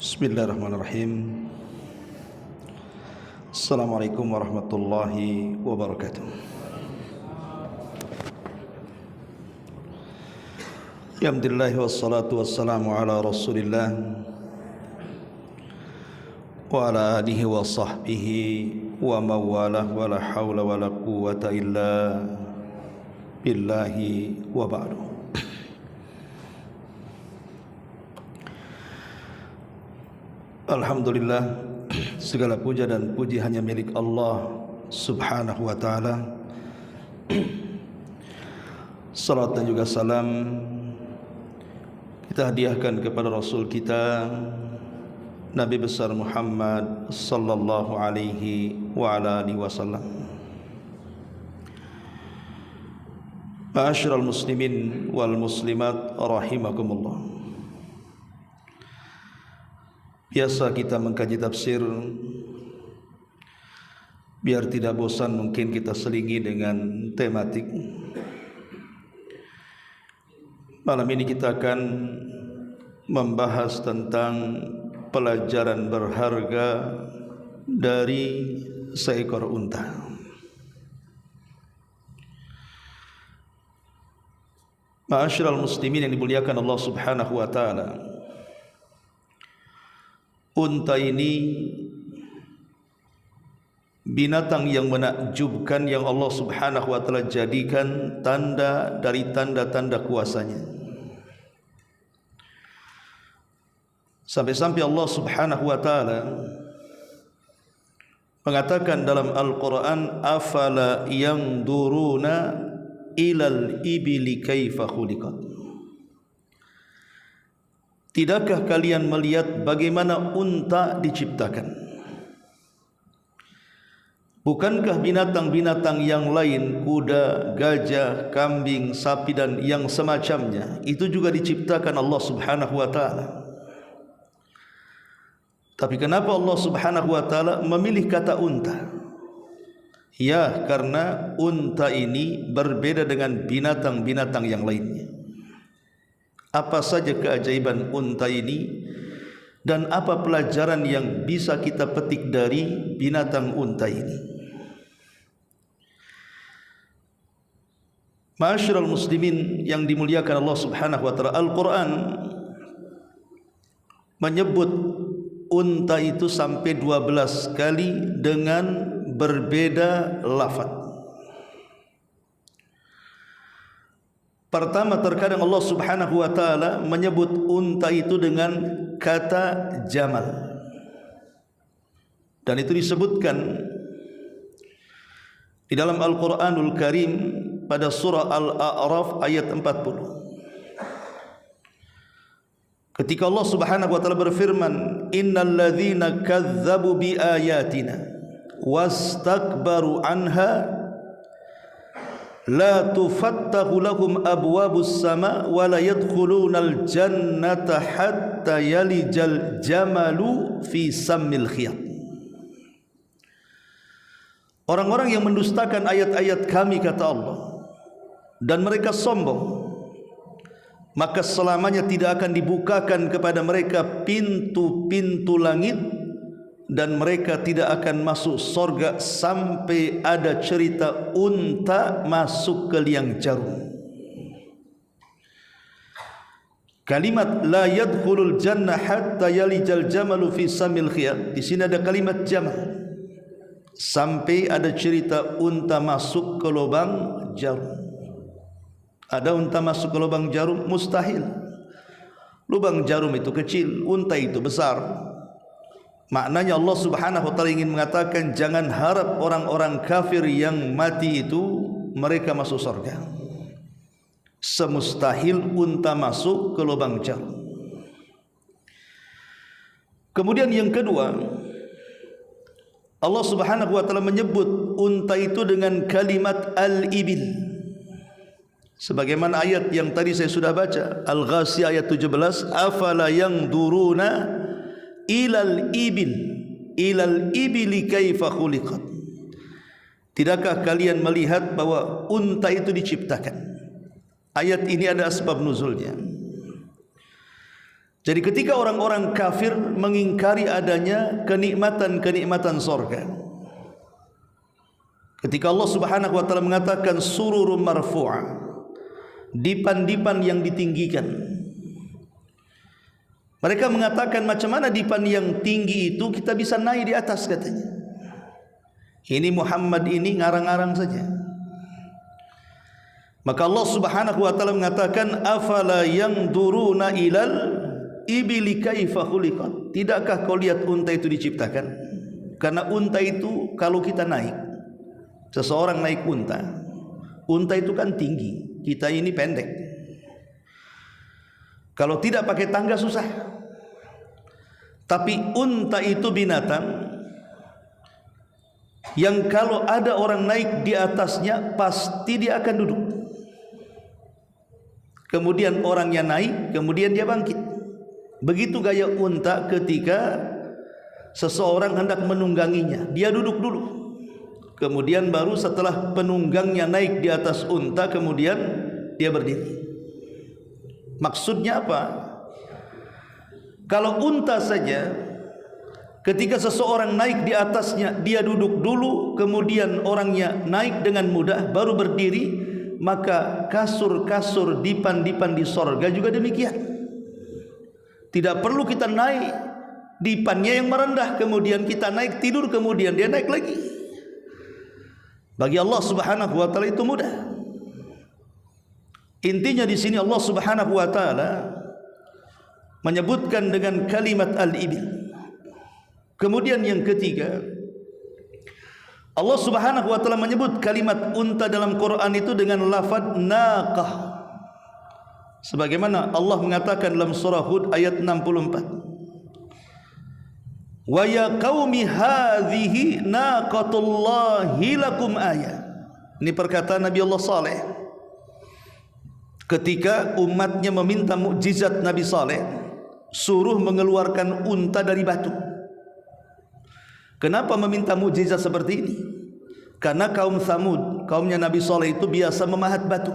Bismillahirrahmanirrahim. Assalamualaikum warahmatullahi wabarakatuh. Alhamdulillah wassalatu wassalamu ala Rasulillah wa ala alihi wa sahbihi wa mawalah wa la hawla wa la quwwata illa billahi wa ba'du. Alhamdulillah, segala puja dan puji hanya milik Allah subhanahu wa ta'ala. Salat dan juga salam kita hadiahkan kepada Rasul kita Nabi besar Muhammad sallallahu alaihi wa ala alihi wasallam. Ma'asyiral muslimin wal muslimat rahimakumullah. Biasa kita mengkaji tafsir, biar tidak bosan mungkin kita selingi dengan tematik. Malam ini kita akan membahas tentang pelajaran berharga dari seekor unta. Ma'asyiral muslimin yang dimuliakan Allah subhanahu wa ta'ala, unta ini binatang yang menakjubkan yang Allah subhanahu wa ta'ala jadikan tanda dari tanda-tanda kuasanya. Sampai-sampai Allah subhanahu wa ta'ala mengatakan dalam Al-Quran, afala yanzuruna ilal ibili kaifa khuliqat. Tidakkah kalian melihat bagaimana unta diciptakan? Bukankah binatang-binatang yang lain, kuda, gajah, kambing, sapi dan yang semacamnya, itu juga diciptakan Allah subhanahu wa ta'ala? Tapi kenapa Allah subhanahu wa ta'ala memilih kata unta? Ya, karena unta ini berbeda dengan binatang-binatang yang lainnya. Apa saja keajaiban unta ini dan apa pelajaran yang bisa kita petik dari binatang unta ini? Ma'asyiral muslimin yang dimuliakan Allah subhanahu wa ta'ala, Al-Quran menyebut unta itu sampai 12 kali dengan berbeda lafaz. Pertama, terkadang Allah subhanahu wa ta'ala menyebut unta itu dengan kata jamal, dan itu disebutkan di dalam Al-Quranul Karim pada surah Al-A'raf ayat 40, ketika Allah subhanahu wa ta'ala berfirman, innal ladzina kadzabu bi ayatina wastakbaru anha la tufattahu lahum abwabus sama wa la yadkhulunal jannata hatta yalijal jamalu fi sammil khiyat. Orang-orang yang mendustakan ayat-ayat kami, kata Allah, dan mereka sombong, maka selamanya tidak akan dibukakan kepada mereka pintu-pintu langit, dan mereka tidak akan masuk surga sampai ada cerita unta masuk ke liang jarum. Kalimat la yadkhulul jannah hatta yalijal jamalu fi samil khiyat, di sini ada kalimat jamal, sampai ada cerita unta masuk ke lubang jarum. Ada unta masuk ke lubang jarum? Mustahil. Lubang jarum itu kecil, unta itu besar. Maknanya Allah subhanahu wa ta'ala ingin mengatakan, jangan harap orang-orang kafir yang mati itu mereka masuk surga. Semustahil unta masuk ke lubang jarum. Kemudian yang kedua, Allah subhanahu wa ta'ala menyebut unta itu dengan kalimat al-ibil, sebagaimana ayat yang tadi saya sudah baca, Al-Ghasiyah ayat 17, afala yanzuruna ilal ibili kaifa khuliqat. Tidakkah kalian melihat bahwa unta itu diciptakan? Ayat ini ada asbab nuzulnya. Jadi ketika orang-orang kafir mengingkari adanya kenikmatan-kenikmatan sorga, ketika Allah Subhanahu wa taala mengatakan sururum marfu'ah, dipan-dipan yang ditinggikan, mereka mengatakan macam mana dipan yang tinggi itu kita bisa naik di atas, katanya. Ini Muhammad ini ngarang-ngarang saja. Maka Allah Subhanahu wa taala mengatakan afala yanzuruna ilal ibili kaifa khuliqat. Tidakkah kau lihat unta itu diciptakan? Karena unta itu kalau kita naik, seseorang naik unta itu kan tinggi, kita ini pendek. Kalau tidak pakai tangga susah. Tapi unta itu binatang yang kalau ada orang naik di atasnya pasti dia akan duduk. Kemudian orangnya naik, kemudian dia bangkit. Begitu gaya unta ketika seseorang hendak menungganginya, dia duduk dulu. Kemudian baru setelah penunggangnya naik di atas unta, kemudian dia berdiri. Maksudnya apa? Kalau unta saja, ketika seseorang naik di atasnya, dia duduk dulu, kemudian orangnya naik dengan mudah, baru berdiri, maka kasur-kasur dipan-dipan di sorga juga demikian. Tidak perlu kita naik dipannya yang merendah, kemudian kita naik tidur, kemudian dia naik lagi. Bagi Allah Subhanahu wa taala itu mudah. Intinya di sini Allah Subhanahu wa taala menyebutkan dengan kalimat al-ibil. Kemudian yang ketiga, Allah Subhanahu wa taala menyebut kalimat unta dalam Quran itu dengan lafaz naqah. Sebagaimana Allah mengatakan dalam surah Hud ayat 64. Wa ya qaumi hadhihi naqatullahi lakum ayah. Ini perkataan Nabi Allah Saleh ketika umatnya meminta mukjizat Nabi Saleh, suruh mengeluarkan unta dari batu. Kenapa meminta mukjizat seperti ini? Karena kaum Tsamud, kaumnya Nabi Saleh itu biasa memahat batu,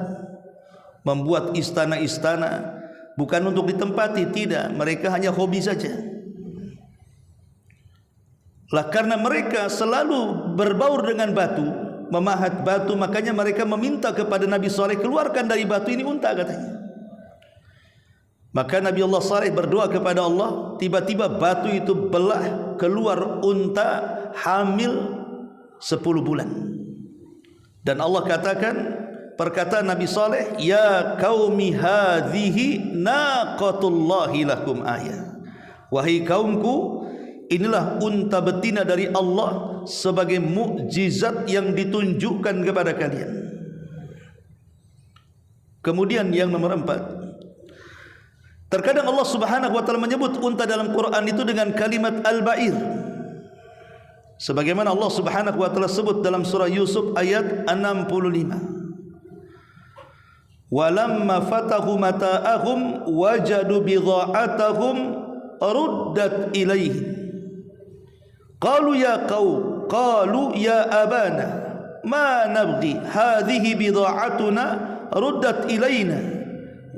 membuat istana-istana, bukan untuk ditempati, tidak, mereka hanya hobi saja. Lah karena mereka selalu berbaur dengan batu, memahat batu, makanya mereka meminta kepada Nabi Saleh, keluarkan dari batu ini unta, katanya. Maka Nabi Allah Saleh berdoa kepada Allah, tiba-tiba batu itu belah, keluar unta hamil 10 bulan. Dan Allah katakan, perkataan Nabi Saleh, ya qaumi hadhihi naqatullahi lakum ayah. Wahai kaumku, inilah unta betina dari Allah sebagai mukjizat yang ditunjukkan kepada kalian. Kemudian yang nomor 4, terkadang Allah Subhanahu wa taala menyebut unta dalam Quran itu dengan kalimat al-ba'ir. Sebagaimana Allah Subhanahu wa taala sebut dalam surah Yusuf ayat 65. Walamma fatahu mata'ahum wajadu bidha'atahum ruddat ilaihim. Qalu ya qaum, qalu ya abana ma nabghi hadhihi bidha'atuna ruddat ilaina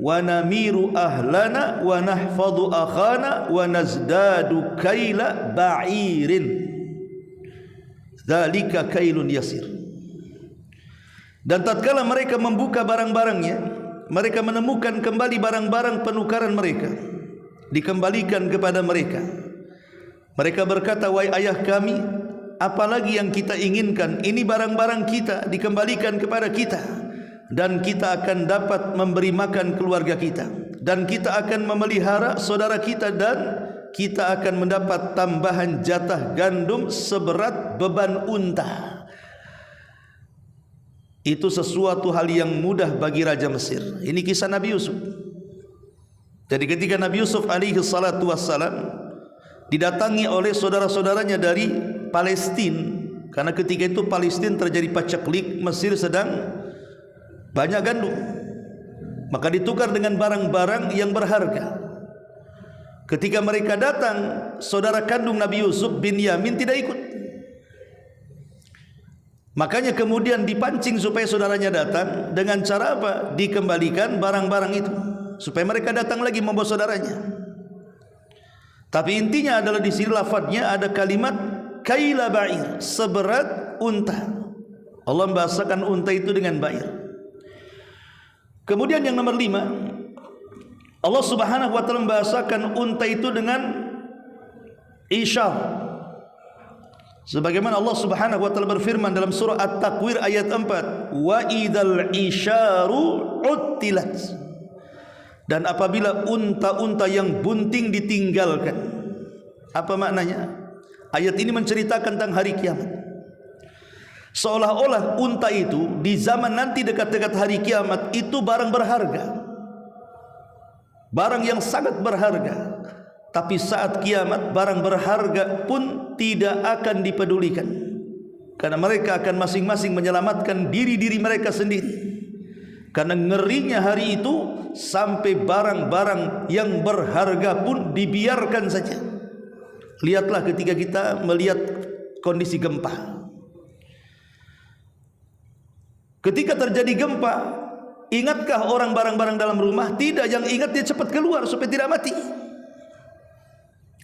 wa namiru ahlana wa nahfadhu akhana wa nazdadu kaila ba'irin dzalika kailun yasir. Dan tatkala mereka membuka barang-barangnya, mereka menemukan kembali barang-barang penukaran mereka, dikembalikan kepada mereka. Mereka berkata, wahai ayah kami, apalagi yang kita inginkan, ini barang-barang kita dikembalikan kepada kita, dan kita akan dapat memberi makan keluarga kita, dan kita akan memelihara saudara kita, dan kita akan mendapat tambahan jatah gandum seberat beban unta. Itu sesuatu hal yang mudah bagi Raja Mesir. Ini kisah Nabi Yusuf. Jadi ketika Nabi Yusuf alaihi salatu wassalam didatangi oleh saudara-saudaranya dari Palestina, karena ketika itu Palestina terjadi paceklik, Mesir sedang banyak gandum, maka ditukar dengan barang-barang yang berharga. Ketika mereka datang, saudara kandung Nabi Yusuf bin Yamin tidak ikut. Makanya kemudian dipancing supaya saudaranya datang. Dengan cara apa? Dikembalikan barang-barang itu, supaya mereka datang lagi membawa saudaranya. Tapi intinya adalah di sini lafadznya ada kalimat kaila ba'ir, seberat unta. Allah membahasakan unta itu dengan ba'ir. Kemudian yang nomor 5, Allah Subhanahu wa taala membahasakan unta itu dengan isyar. Sebagaimana Allah Subhanahu wa taala berfirman dalam surah At-Takwir ayat 4, wa idzal isyaru uttilat. Dan apabila unta-unta yang bunting ditinggalkan. Apa maknanya? Ayat ini menceritakan tentang hari kiamat. Seolah-olah unta itu di zaman nanti dekat-dekat hari kiamat itu barang berharga, barang yang sangat berharga. Tapi saat kiamat barang berharga pun tidak akan dipedulikan, karena mereka akan masing-masing menyelamatkan diri-diri mereka sendiri. Karena ngerinya hari itu sampai barang-barang yang berharga pun dibiarkan saja. Lihatlah ketika kita melihat kondisi gempa. Ketika terjadi gempa, ingatkah orang barang-barang dalam rumah? Tidak, yang ingat dia cepat keluar supaya tidak mati.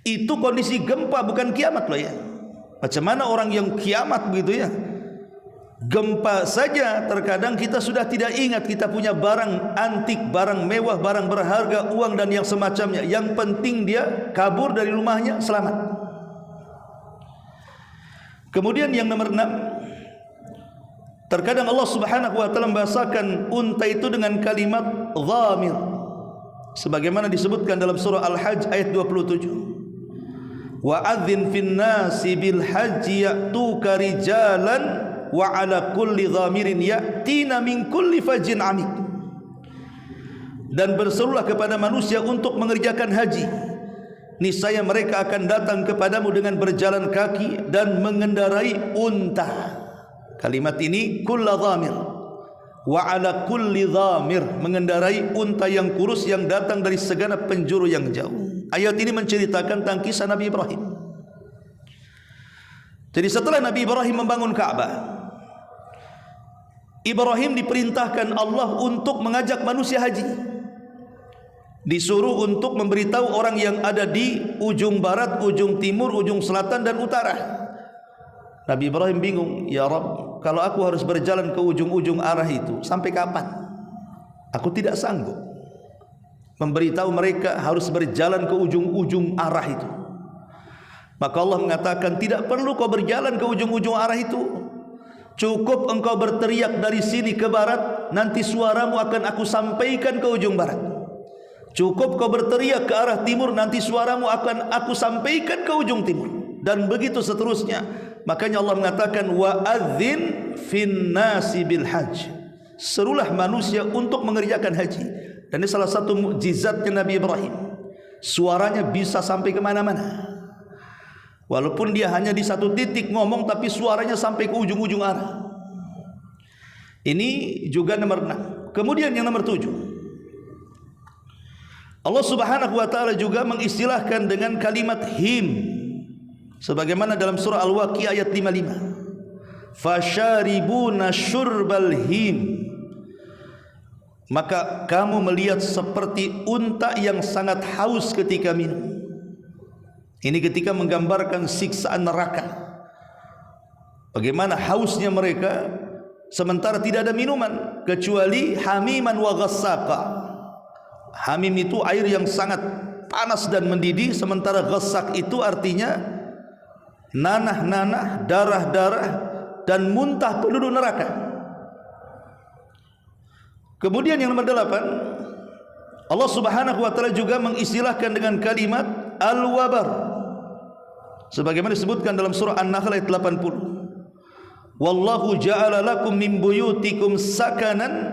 Itu kondisi gempa, bukan kiamat loh ya. Macam mana orang yang kiamat begitu ya? Gempa saja terkadang kita sudah tidak ingat kita punya barang antik, barang mewah, barang berharga, uang dan yang semacamnya. Yang penting dia kabur dari rumahnya selamat. Kemudian yang nomor 6, terkadang Allah Subhanahu wa taala membahasakan unta itu dengan kalimat dhamir, sebagaimana disebutkan dalam surah Al-Hajj ayat 27. Wa adzin fin nasi bil haji ya'tuka rijalan wa ala kulli dhamirin ya'tina min kulli fajin amik. Dan berserulah kepada manusia untuk mengerjakan haji, niscaya mereka akan datang kepadamu dengan berjalan kaki dan mengendarai unta. Kalimat ini kulla dhamir wa ala kulli dhamir, mengendarai unta yang kurus yang datang dari segenap penjuru yang jauh. Ayat ini menceritakan tentang kisah Nabi Ibrahim. Jadi setelah Nabi Ibrahim membangun Ka'bah, Ibrahim diperintahkan Allah untuk mengajak manusia haji. Disuruh untuk memberitahu orang yang ada di ujung barat, ujung timur, ujung selatan dan utara. Nabi Ibrahim bingung, ya Rabb, kalau aku harus berjalan ke ujung-ujung arah itu, sampai kapan? Aku tidak sanggup memberitahu mereka harus berjalan ke ujung-ujung arah itu. Maka Allah mengatakan, tidak perlu kau berjalan ke ujung-ujung arah itu, cukup engkau berteriak dari sini ke barat, nanti suaramu akan aku sampaikan ke ujung barat. Cukup kau berteriak ke arah timur, nanti suaramu akan aku sampaikan ke ujung timur. Dan begitu seterusnya. Makanya Allah mengatakan, wa adzin fin nasi bil hajj, serulah manusia untuk mengerjakan haji. Dan ini salah satu mukjizatnya Nabi Ibrahim, suaranya bisa sampai kemana-mana. Walaupun dia hanya di satu titik ngomong, tapi suaranya sampai ke ujung-ujung arah. Ini juga nomor 6. Kemudian yang nomor 7, Allah Subhanahu wa taala juga mengistilahkan dengan kalimat him, sebagaimana dalam surah Al-Waqiah ayat 55. Fasharibuna syurbal him, maka kamu melihat seperti unta yang sangat haus ketika minum. Ini ketika menggambarkan siksaan neraka, bagaimana hausnya mereka sementara tidak ada minuman kecuali hamiman wa ghassaqa. Hamim itu air yang sangat panas dan mendidih, sementara ghassak itu artinya nanah-nanah, darah-darah dan muntah penduduk neraka. Kemudian yang nomor 8, Allah Subhanahu wa taala juga mengistilahkan dengan kalimat al-wabar, sebagaimana disebutkan dalam surah An-Nahl ayat 80. Wallahu ja'ala lakum min buyutikum sakanan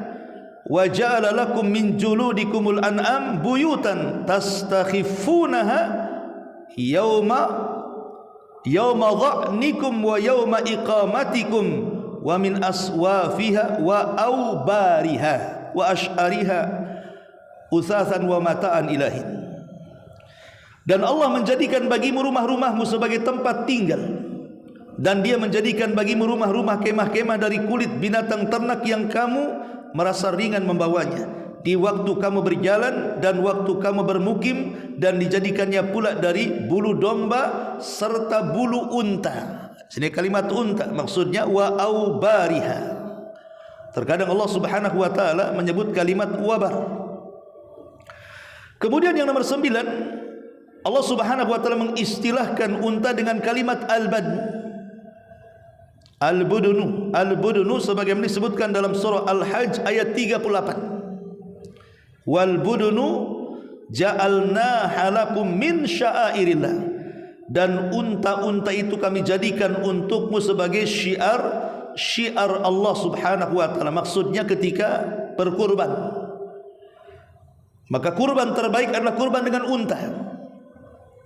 wa ja'ala lakum min juludikumul an'am buyutan tastakhifunaha yawma dha'nikum wa yawma iqamatikum wa min aswafiha wa aubariha wa ash'ariha utsathan wa mata'an ilahin. Dan Allah menjadikan bagimu rumah-rumahmu sebagai tempat tinggal, dan Dia menjadikan bagimu rumah-rumah kemah-kemah dari kulit binatang ternak yang kamu merasa ringan membawanya, di waktu kamu berjalan dan waktu kamu bermukim, dan dijadikannya pula dari bulu domba serta bulu unta. Sini kalimat unta maksudnya wa aubariha. Terkadang Allah Subhanahu wa taala menyebut kalimat wabar. Kemudian yang nomor 9, Allah Subhanahu wa taala mengistilahkan unta dengan kalimat al-badn. Al-budunu, al-budunu sebagaimana disebutkan dalam surah Al-Hajj ayat 38. Wal budunu ja'alnaha lakum min sya'airillah. Dan unta-unta itu kami jadikan untukmu sebagai syiar Allah Subhanahu wa taala. Maksudnya ketika berkurban, maka kurban terbaik adalah kurban dengan unta.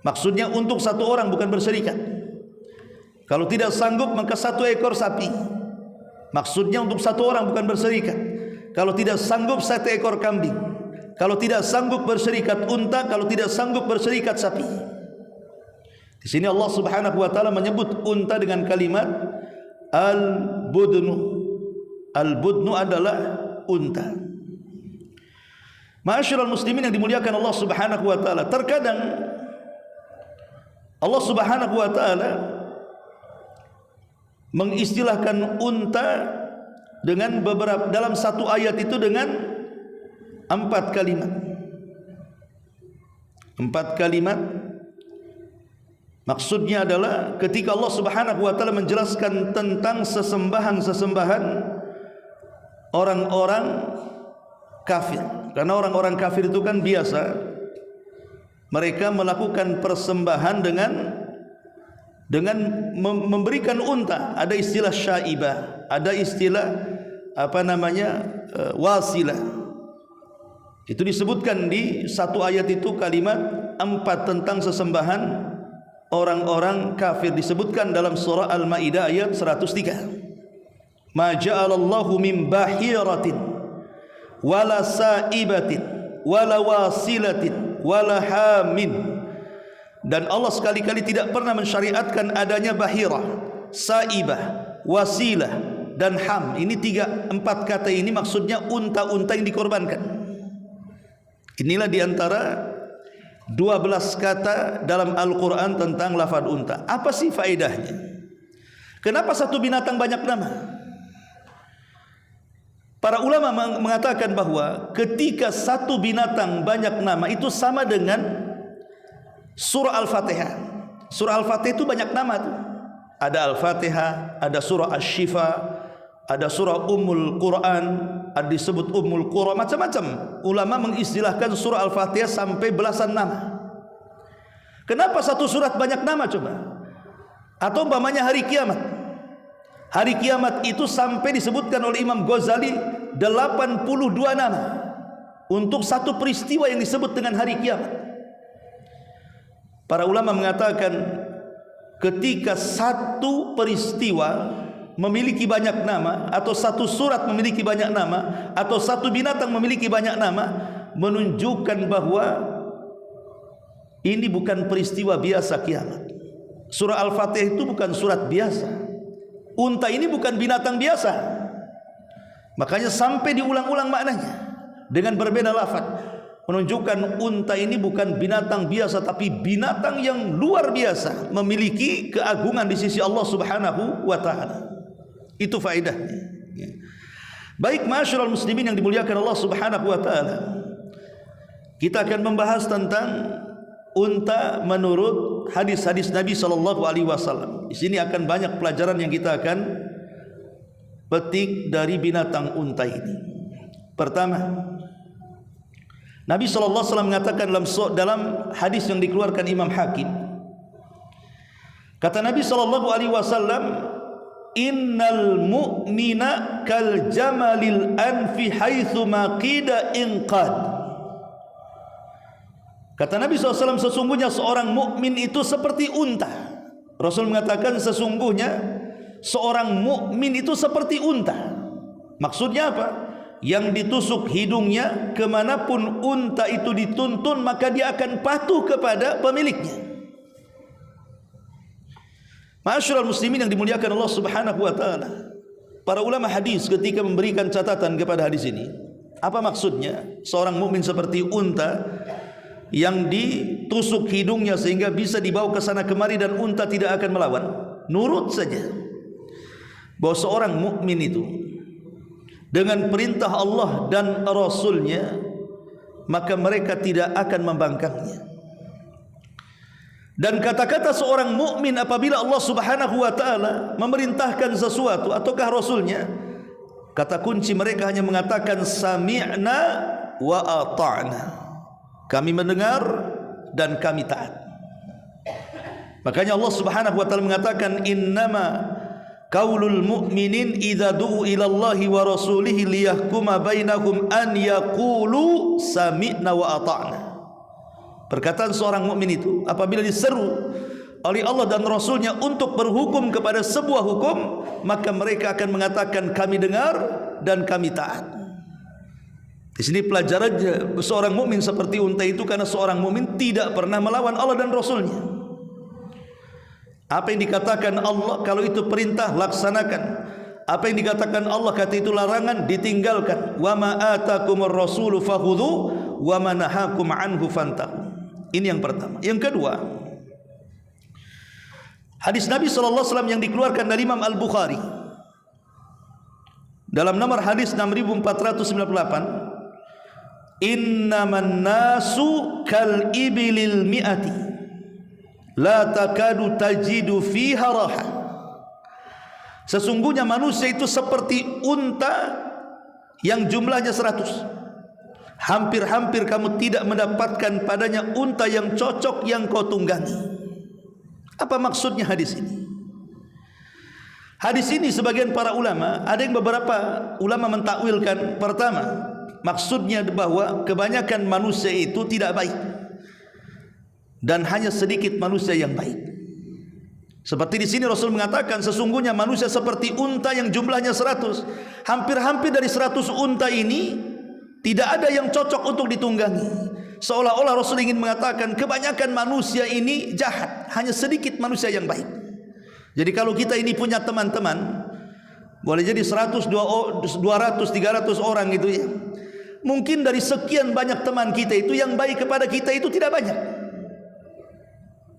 Maksudnya untuk satu orang, bukan berserikat. Kalau tidak sanggup maka 1 ekor sapi. Maksudnya untuk satu orang, bukan berserikat. Kalau tidak sanggup 1 ekor kambing. Kalau tidak sanggup berserikat unta, kalau tidak sanggup berserikat sapi. Di sini Allah Subhanahu wa taala menyebut unta dengan kalimat al-budnu. Al-budnu adalah unta. Ma'asyiral muslimin yang dimuliakan Allah Subhanahu wa taala, terkadang Allah Subhanahu wa taala mengistilahkan unta dengan beberapa, dalam satu ayat itu dengan 4 kalimat. 4 kalimat. Maksudnya adalah ketika Allah Subhanahu wa taala menjelaskan tentang sesembahan-sesembahan orang-orang kafir. Karena orang-orang kafir itu kan biasa mereka melakukan persembahan dengan memberikan unta. Ada istilah syaibah, ada istilah wasilah. Itu disebutkan di satu ayat itu kalimat 4 tentang sesembahan orang-orang kafir, disebutkan dalam surah Al-Maidah ayat 103. Ma ja'alallahu min bahiratin wala saibatin wala wasilatin wala hamin. Dan Allah sekali-kali tidak pernah mensyariatkan adanya bahirah, saibah, wasilah dan ham. Ini 4 kata ini maksudnya unta-unta yang dikorbankan. Inilah diantara 12 kata dalam Al-Quran tentang lafaz unta. Apa sih faedahnya? Kenapa satu binatang banyak nama? Para ulama mengatakan bahwa ketika satu binatang banyak nama itu sama dengan surah Al-Fatihah. Surah Al-Fatihah itu banyak nama tuh. Ada Al-Fatihah, ada surah Asy-Syifa, ada surah Ummul Quran, ada disebut Ummul Qura, macam-macam. Ulama mengistilahkan surah Al-Fatihah sampai belasan nama. Kenapa satu surat banyak nama coba? Atau umpamanya hari kiamat. Hari kiamat itu sampai disebutkan oleh Imam Ghazali 82 nama untuk satu peristiwa yang disebut dengan hari kiamat. Para ulama mengatakan ketika satu peristiwa memiliki banyak nama, atau satu surat memiliki banyak nama, atau satu binatang memiliki banyak nama, menunjukkan bahwa ini bukan peristiwa biasa kiamat. Surah Al-Fatihah itu bukan surat biasa. Unta ini bukan binatang biasa. Makanya sampai diulang-ulang maknanya dengan berbeda lafaz, menunjukkan unta ini bukan binatang biasa, tapi binatang yang luar biasa, memiliki keagungan di sisi Allah Subhanahu wa taala. Itu faedahnya. Baik, ma'asyiral muslimin yang dimuliakan Allah Subhanahu wa taala, kita akan membahas tentang unta menurut hadis-hadis Nabi sallallahu alaihi wasallam. Di sini akan banyak pelajaran yang kita akan petik dari binatang unta ini. Pertama, Nabi sallallahu alaihi wasallam mengatakan dalam hadis yang dikeluarkan Imam Hakim, kata Nabi sallallahu alaihi wasallam, innal mu'mina kal jamalil anfi haitsu maqida inqad. Kata Nabi SAW, sesungguhnya seorang mukmin itu seperti unta. Rasul mengatakan sesungguhnya seorang mukmin itu seperti unta. Maksudnya apa? Yang ditusuk hidungnya, kemanapun unta itu dituntun maka dia akan patuh kepada pemiliknya. Ma'asyiral muslimin yang dimuliakan Allah Subhanahu wa taala, para ulama hadis ketika memberikan catatan kepada hadis ini, Apa maksudnya? Seorang mukmin seperti unta yang ditusuk hidungnya sehingga bisa dibawa ke sana kemari dan unta tidak akan melawan, nurut saja. Bahwa seorang mukmin itu dengan perintah Allah dan Rasulnya, maka mereka tidak akan membangkangnya. Dan kata-kata seorang mukmin apabila Allah Subhanahu wa taala memerintahkan sesuatu ataukah Rasulnya, kata kunci mereka hanya mengatakan sami'na wa ata'na. Kami mendengar dan kami taat. Makanya Allah Subhanahu wa taala mengatakan innama qaulul mu'minin idza du'u ila Allahi wa rasulihi liyahkuma bainahum an yaqulu sami'na wa ata'na. Perkataan seorang mukmin itu apabila diseru oleh Allah dan Rasulnya untuk berhukum kepada sebuah hukum, maka mereka akan mengatakan kami dengar dan kami taat. Di sini pelajarannya seorang mukmin seperti unta itu karena seorang mukmin tidak pernah melawan Allah dan Rasulnya. Apa yang dikatakan Allah, kalau itu perintah laksanakan. Apa yang dikatakan Allah kata itu larangan, ditinggalkan. Wa ma atakumur rasulu fakhudhu wa ma nahakum anhu fantahu. Ini yang pertama. Yang kedua, hadis Nabi SAW yang dikeluarkan dari Imam Al-Bukhari dalam nomor hadis 6498, innaman nasu kal ibilil mi'ati la takadu tajidu fiha raha. Sesungguhnya manusia itu seperti unta yang jumlahnya 100. Hampir-hampir kamu tidak mendapatkan padanya unta yang cocok yang kau tunggangi. Apa maksudnya hadis ini? Hadis ini sebagian para ulama, ada yang beberapa ulama mentakwilkan. Pertama, maksudnya bahwa kebanyakan manusia itu tidak baik dan hanya sedikit manusia yang baik. Seperti di sini Rasul mengatakan sesungguhnya manusia seperti unta yang jumlahnya 100. Hampir-hampir dari 100 unta ini tidak ada yang cocok untuk ditunggangi. Seolah-olah Rasul ingin mengatakan kebanyakan manusia ini jahat, hanya sedikit manusia yang baik. Jadi kalau kita ini punya teman-teman, boleh jadi 100, 200, 300 orang itu ya, mungkin dari sekian banyak teman kita itu yang baik kepada kita itu tidak banyak.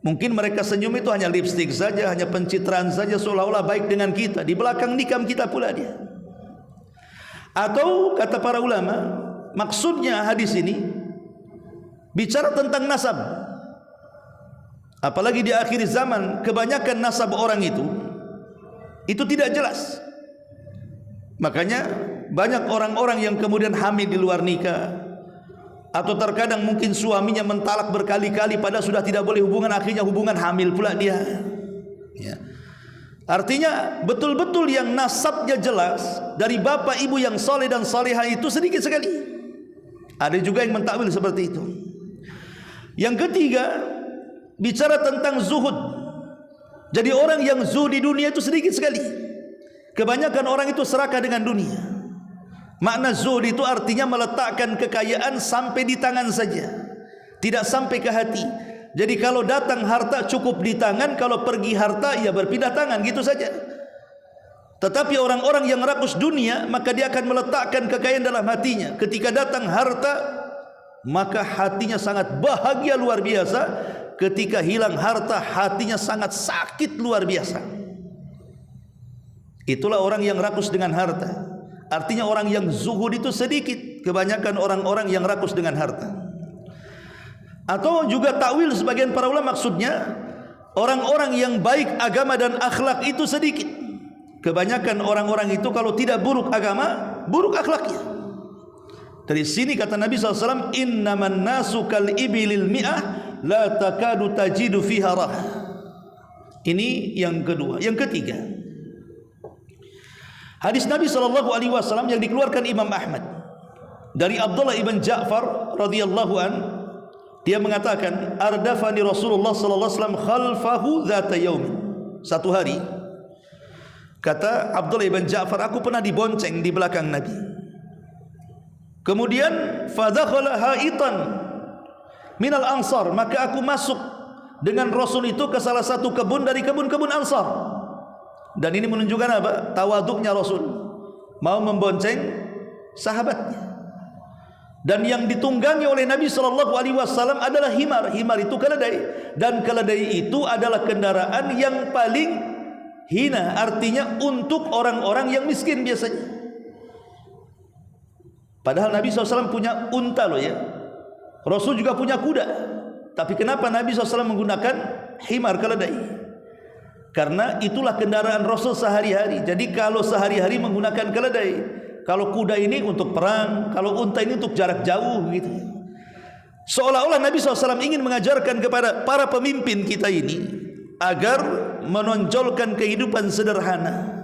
Mungkin mereka senyum itu hanya lipstik saja, hanya pencitraan saja, seolah-olah baik dengan kita. Di belakang nikam kita pula dia. Atau kata para ulama, maksudnya hadis ini bicara tentang nasab. Apalagi di akhir zaman kebanyakan nasab orang itu tidak jelas. Makanya banyak orang-orang yang kemudian hamil di luar nikah, atau terkadang mungkin suaminya mentalak berkali-kali padahal sudah tidak boleh hubungan, akhirnya hubungan hamil pula dia ya. Artinya betul-betul yang nasabnya jelas dari bapak ibu yang soleh dan solehah itu sedikit sekali. Ada juga yang mentakwil seperti itu. Yang ketiga, bicara tentang zuhud. Jadi orang yang zuhud di dunia itu sedikit sekali. Kebanyakan orang itu serakah dengan dunia. Makna zuhud itu artinya meletakkan kekayaan sampai di tangan saja, tidak sampai ke hati. Jadi kalau datang harta cukup di tangan, kalau pergi harta ya berpindah tangan, gitu saja. Tetapi orang-orang yang rakus dunia, maka dia akan meletakkan kekayaan dalam hatinya. Ketika datang harta, maka hatinya sangat bahagia luar biasa. Ketika hilang harta, hatinya sangat sakit luar biasa. Itulah orang yang rakus dengan harta. Artinya orang yang zuhud itu sedikit. Kebanyakan orang-orang yang rakus dengan harta. Atau juga takwil sebagian para ulama maksudnya orang-orang yang baik agama dan akhlak itu sedikit. Kebanyakan orang-orang itu kalau tidak buruk agama, buruk akhlaknya. Dari sini kata Nabi SAW, innaman nasu kal ibilil mi'ah la takadu tajidu fiha raha. Ini yang kedua. Yang ketiga, hadis Nabi SAW yang dikeluarkan Imam Ahmad dari Abdullah ibn Ja'far radhiyallahu an, dia mengatakan ardafani Rasulullah sallallahu alaihi wasallam khalfahu dzata yaumin. Satu hari kata Abdullah ibn Ja'far, aku pernah dibonceng di belakang Nabi. Kemudian fadakhala haitan minal ansar, maka aku masuk dengan Rasul itu ke salah satu kebun dari kebun-kebun Ansar. Dan ini menunjukkan apa? Tawaduknya Rasul, mau membonceng sahabatnya. Dan yang ditunggangi oleh Nabi SAW adalah himar. Himar itu keledai, dan keledai itu adalah kendaraan yang paling hina, artinya untuk orang-orang yang miskin biasanya. Padahal Nabi SAW punya unta loh ya. Rasul juga punya kuda. Tapi kenapa Nabi SAW menggunakan himar, keledai? Karena itulah kendaraan Rasul sehari-hari. Jadi kalau sehari-hari menggunakan keledai, kalau kuda ini untuk perang, kalau unta ini untuk jarak jauh gitu. Seolah-olah Nabi SAW ingin mengajarkan kepada para pemimpin kita ini agar menonjolkan kehidupan sederhana.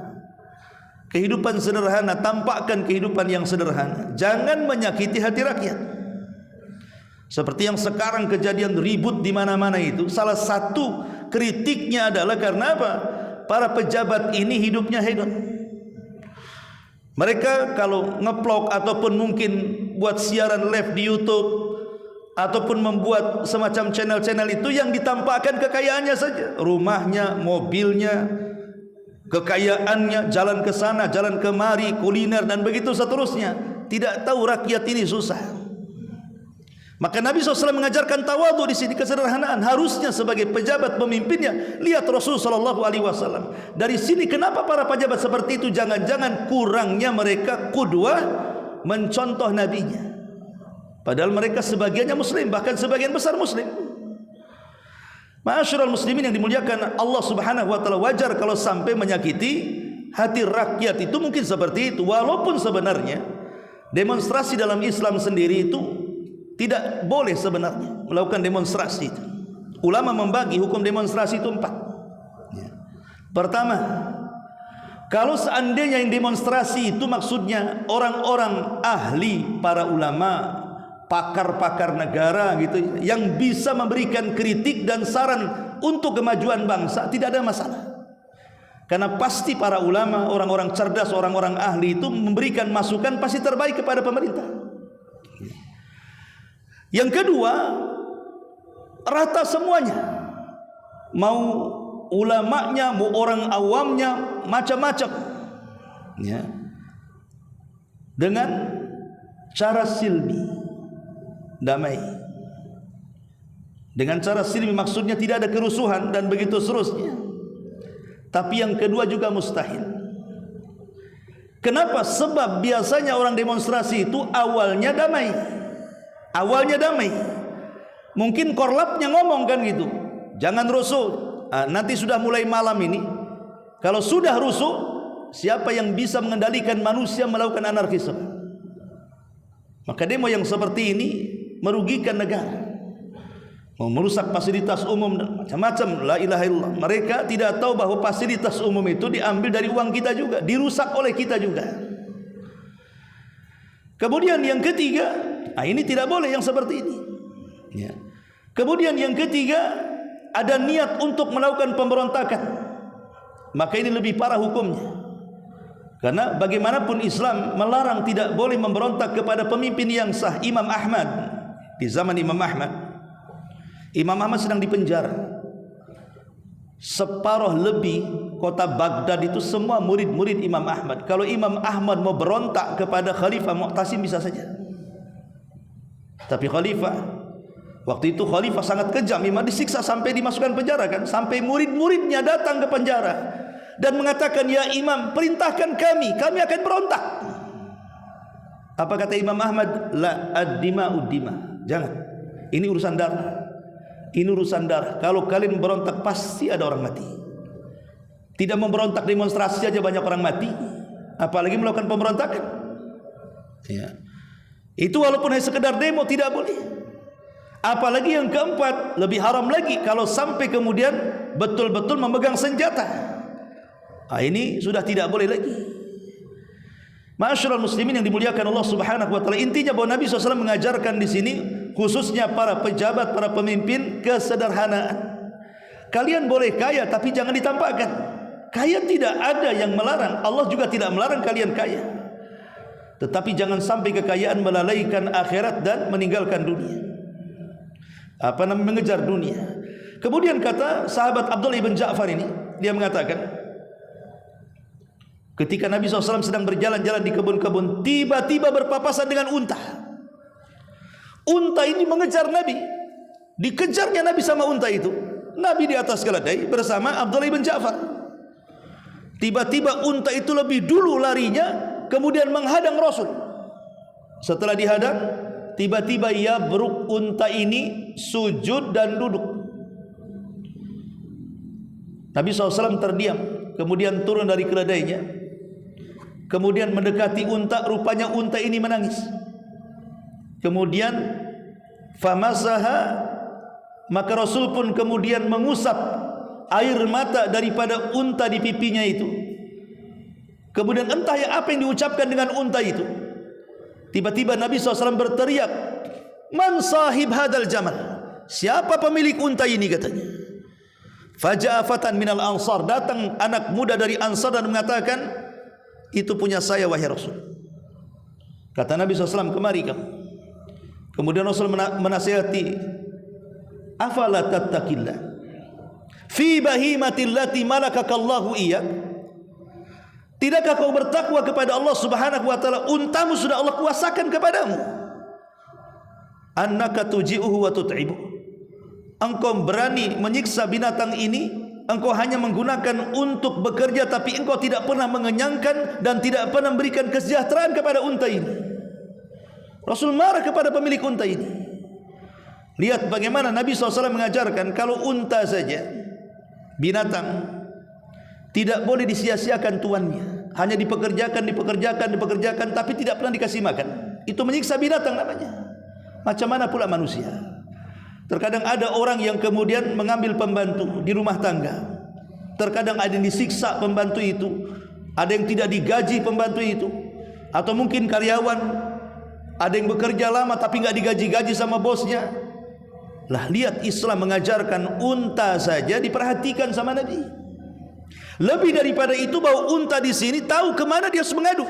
Kehidupan sederhana, tampakkan kehidupan yang sederhana. Jangan menyakiti hati rakyat. Seperti yang sekarang kejadian ribut di mana-mana itu, salah satu kritiknya adalah karena apa? Para pejabat ini hidupnya hedon. Mereka kalau ngeplok ataupun mungkin buat siaran live di YouTube ataupun membuat semacam channel-channel itu, yang ditampakkan kekayaannya saja, rumahnya, mobilnya, kekayaannya, jalan ke sana, jalan kemari, kuliner dan begitu seterusnya. Tidak tahu rakyat ini susah. Maka Nabi SAW mengajarkan tawadhu di sini, kesederhanaan. Harusnya sebagai pejabat pemimpinnya lihat Rasul SAW. Dari sini kenapa para pejabat seperti itu jangan-jangan kurangnya mereka qudwah, mencontoh nabinya. Padahal mereka sebagiannya muslim, bahkan sebagian besar muslim. Ma'asyiral muslimin yang dimuliakan Allah Subhanahu wa taala, wajar kalau sampai menyakiti hati rakyat itu mungkin seperti itu. Walaupun sebenarnya demonstrasi dalam Islam sendiri itu tidak boleh sebenarnya melakukan demonstrasi itu. Ulama membagi hukum demonstrasi itu 4. Pertama, kalau seandainya yang demonstrasi itu maksudnya orang-orang ahli, para ulama, pakar-pakar negara gitu, yang bisa memberikan kritik dan saran untuk kemajuan bangsa, tidak ada masalah. Karena pasti para ulama, orang-orang cerdas, orang-orang ahli itu memberikan masukan pasti terbaik kepada pemerintah. Yang kedua, rata semuanya, mau ulamanya, mau orang awamnya, macam-macam, ya, dengan cara silmi, damai. Dengan cara silmi maksudnya tidak ada kerusuhan dan begitu seterusnya. Tapi yang kedua juga mustahil. Kenapa? Sebab biasanya orang demonstrasi itu awalnya damai. Awalnya damai. Mungkin korlapnya ngomong kan gitu, jangan rusuh. Nanti sudah mulai malam ini, kalau sudah rusuh, siapa yang bisa mengendalikan manusia melakukan anarkisme? Maka demo yang seperti ini merugikan negara, merusak fasilitas umum dan macam-macam. La ilaha illallah. Mereka tidak tahu bahwa fasilitas umum itu diambil dari uang kita juga, dirusak oleh kita juga. Kemudian yang ketiga, ini tidak boleh yang seperti ini, ya. Kemudian yang ketiga, ada niat untuk melakukan pemberontakan, maka ini lebih parah hukumnya. Karena bagaimanapun Islam melarang tidak boleh memberontak kepada pemimpin yang sah. Imam Ahmad, di zaman Imam Ahmad sedang dipenjara. Separuh lebih kota Baghdad itu semua murid-murid Imam Ahmad. Kalau Imam Ahmad mau berontak kepada Khalifah Mu'tasim bisa saja. Tapi waktu itu Khalifah sangat kejam. Imam disiksa sampai dimasukkan penjara kan, sampai murid-muridnya datang ke penjara dan mengatakan, ya Imam, perintahkan kami akan berontak. Apa kata Imam Ahmad? La ad-dima'ud dima. Jangan, ini urusan darah. Ini urusan darah. Kalau kalian berontak pasti ada orang mati. Tidak memberontak demonstrasi saja banyak orang mati, apalagi melakukan pemberontakan, ya. Itu walaupun hanya sekedar demo tidak boleh. Apalagi yang keempat, lebih haram lagi kalau sampai kemudian betul-betul memegang senjata. Ini sudah tidak boleh lagi. Ma'asyiral muslimin yang dimuliakan Allah Subhanahu wa taala, intinya bahwa Nabi SAW mengajarkan di sini, khususnya para pejabat, para pemimpin, kesederhanaan. Kalian boleh kaya tapi jangan ditampakkan. Kaya tidak ada yang melarang, Allah juga tidak melarang kalian kaya. Tetapi jangan sampai kekayaan melalaikan akhirat dan meninggalkan dunia. Mengejar dunia. Kemudian kata sahabat Abdullah ibn Ja'far ini, dia mengatakan, ketika Nabi SAW sedang berjalan-jalan di kebun-kebun, tiba-tiba berpapasan dengan unta. Unta ini mengejar Nabi. Dikejarnya Nabi sama unta itu. Nabi di atas keledai bersama Abdullah bin Ja'far. Tiba-tiba unta itu lebih dulu larinya, kemudian menghadang Rasul. Setelah dihadang, tiba-tiba ia beruk unta ini sujud dan duduk. Nabi SAW terdiam, kemudian turun dari keledainya, kemudian mendekati unta. Rupanya unta ini menangis. Kemudian famasaha, maka Rasul pun kemudian mengusap air mata daripada unta di pipinya itu. Kemudian entah apa yang diucapkan dengan unta itu. Tiba-tiba Nabi SAW berteriak, "Man sahib hadal jamal?" Siapa pemilik unta ini, katanya. Faja'a fatan minal ansar, datang anak muda dari Ansar dan mengatakan, "Itu punya saya wahai Rasul." Kata Nabi SAW, "Kemari kamu." Kemudian Rasul menasihati, "Afala tattaqillah fi bahimatil lati malakakallahu iyyak?" Tidakkah kau bertakwa kepada Allah Subhanahu wa taala? Untamu sudah Allah kuasakan kepadamu. Annaka tuji'uhu wa tut'ibuhu. Engkau berani menyiksa binatang ini, engkau hanya menggunakan untuk bekerja, tapi engkau tidak pernah mengenyangkan dan tidak pernah memberikan kesejahteraan kepada unta ini. Rasul marah kepada pemilik unta ini. Lihat bagaimana Nabi SAW mengajarkan, kalau unta saja, binatang, tidak boleh disia-siakan tuannya. Hanya dipekerjakan, tapi tidak pernah dikasih makan. Itu menyiksa binatang namanya. Macam mana pula manusia? Terkadang ada orang yang kemudian mengambil pembantu di rumah tangga. Terkadang ada yang disiksa pembantu itu, ada yang tidak digaji pembantu itu, atau mungkin karyawan, ada yang bekerja lama tapi nggak digaji-gaji sama bosnya. Lah, lihat Islam mengajarkan unta saja diperhatikan sama Nabi. Lebih daripada itu, bahwa unta di sini tahu kemana dia harus mengadu.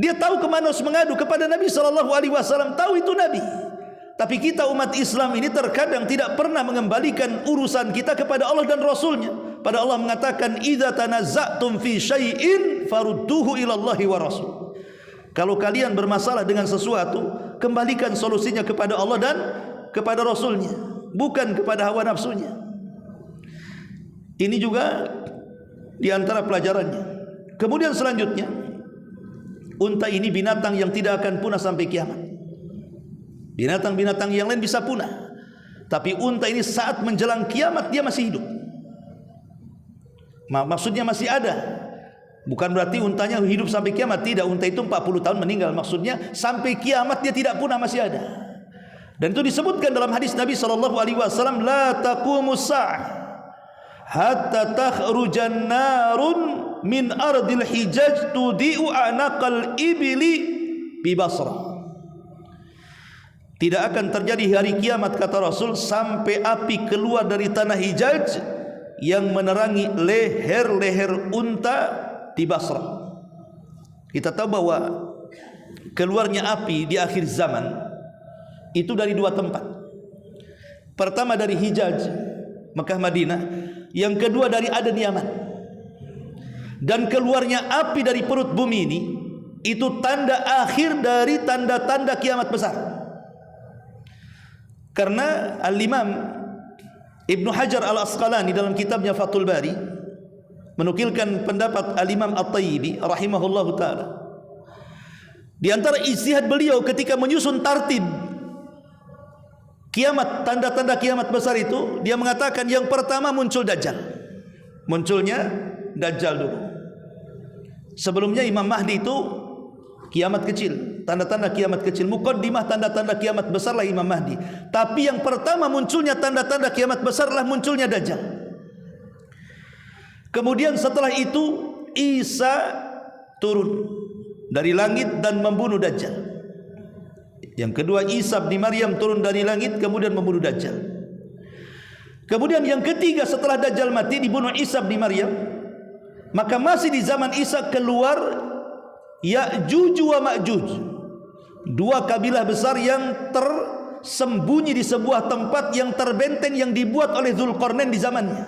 Dia tahu kemana harus mengadu kepada Nabi SAW. Tahu itu Nabi. Tapi kita umat Islam ini terkadang tidak pernah mengembalikan urusan kita kepada Allah dan Rasulnya. Pada Allah mengatakan, "Idza tanazza'tum fi syai'in farudduhu ila Allahi wa Rasul." Kalau kalian bermasalah dengan sesuatu, kembalikan solusinya kepada Allah dan kepada Rasulnya, bukan kepada hawa nafsunya. Ini juga di antara pelajarannya. Kemudian selanjutnya, unta ini binatang yang tidak akan punah sampai kiamat. Binatang-binatang yang lain bisa punah, tapi unta ini saat menjelang kiamat dia masih hidup. Maksudnya masih ada. Bukan berarti untanya hidup sampai kiamat. Tidak, unta itu 40 tahun meninggal. Maksudnya sampai kiamat dia tidak punah, masih ada. Dan itu disebutkan dalam hadis Nabi SAW, "La taqumus sa'ah hatta takhrujan narun min ardil hijaj tudi'u anaqal ibli bi Basrah." Tidak akan terjadi hari kiamat, kata Rasul, sampai api keluar dari tanah Hijaz yang menerangi leher-leher unta di Basrah. Kita tahu bahwa keluarnya api di akhir zaman itu dari dua tempat. Pertama dari Hijaz, Mekah, Madinah. Yang kedua dari Aden, Yaman. Dan keluarnya api dari perut bumi ini, itu tanda akhir dari tanda-tanda kiamat besar. Karena Al-Imam Ibnu Hajar Al-Asqalani dalam kitabnya Fathul Bari menukilkan pendapat Al-Imam At-Tayyibi rahimahullahu ta'ala. Di antara ijtihad beliau ketika menyusun tartib kiamat, tanda-tanda kiamat besar itu, dia mengatakan yang pertama muncul Dajjal. Munculnya Dajjal dulu. Sebelumnya Imam Mahdi itu kiamat kecil, tanda-tanda kiamat kecil. Muqaddimah tanda-tanda kiamat besarlah Imam Mahdi. Tapi yang pertama munculnya tanda-tanda kiamat besarlah munculnya Dajjal. Kemudian setelah itu Isa turun dari langit dan membunuh Dajjal. Yang kedua Isa bin Maryam turun dari langit kemudian membunuh Dajjal. Kemudian yang ketiga setelah Dajjal mati dibunuh Isa bin Maryam, maka masih di zaman Isa keluar Ya'juj wa Ma'juj, dua kabilah besar yang tersembunyi di sebuah tempat yang terbenteng yang dibuat oleh Dzulqarnain di zamannya.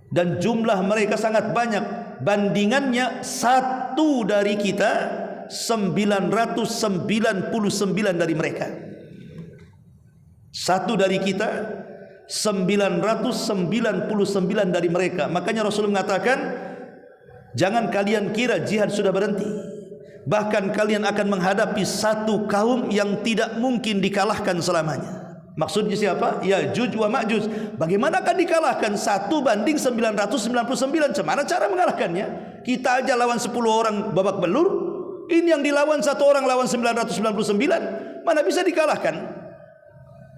Dan jumlah mereka sangat banyak. Bandingannya satu dari kita 999 dari mereka. Satu dari kita, 999 dari mereka. Makanya Rasul mengatakan, jangan kalian kira jihad sudah berhenti. Bahkan kalian akan menghadapi satu kaum yang tidak mungkin dikalahkan selamanya. Maksudnya siapa? Ya'juj wa Ma'juj. Bagaimana akan dikalahkan? 1 banding 999. Bagaimana cara mengalahkannya? Kita aja lawan 10 orang babak belur. Ini yang dilawan 1 orang lawan 999. Mana bisa dikalahkan?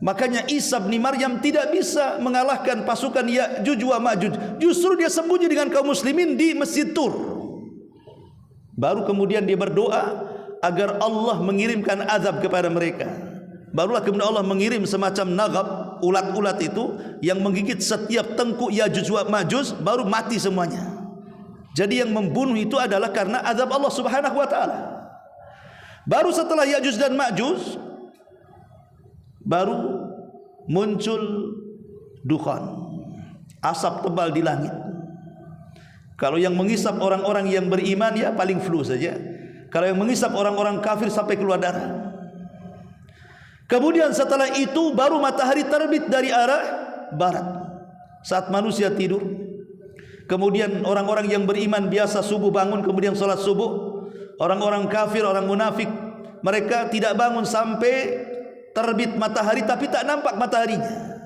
Makanya Isa bin Maryam tidak bisa mengalahkan pasukan Ya'juj wa Ma'juj. Justru dia sembunyi dengan kaum muslimin di Masjid Tur. Baru kemudian dia berdoa agar Allah mengirimkan azab kepada mereka. Barulah kemudian Allah mengirim semacam nagab, ulat-ulat itu yang menggigit setiap tengkuk Ya'juj wa Ma'juj, baru mati semuanya. Jadi yang membunuh itu adalah karena azab Allah Subhanahu wa taala. Baru setelah Ya'juj dan Ma'juj, baru muncul dukhan, asap tebal di langit. Kalau yang mengisap orang-orang yang beriman ya paling flu saja. Kalau yang mengisap orang-orang kafir sampai keluar darah. Kemudian setelah itu baru matahari terbit dari arah barat saat manusia tidur. Kemudian orang-orang yang beriman biasa subuh bangun, kemudian sholat subuh. Orang-orang kafir, orang munafik, mereka tidak bangun sampai terbit matahari, tapi tak nampak mataharinya.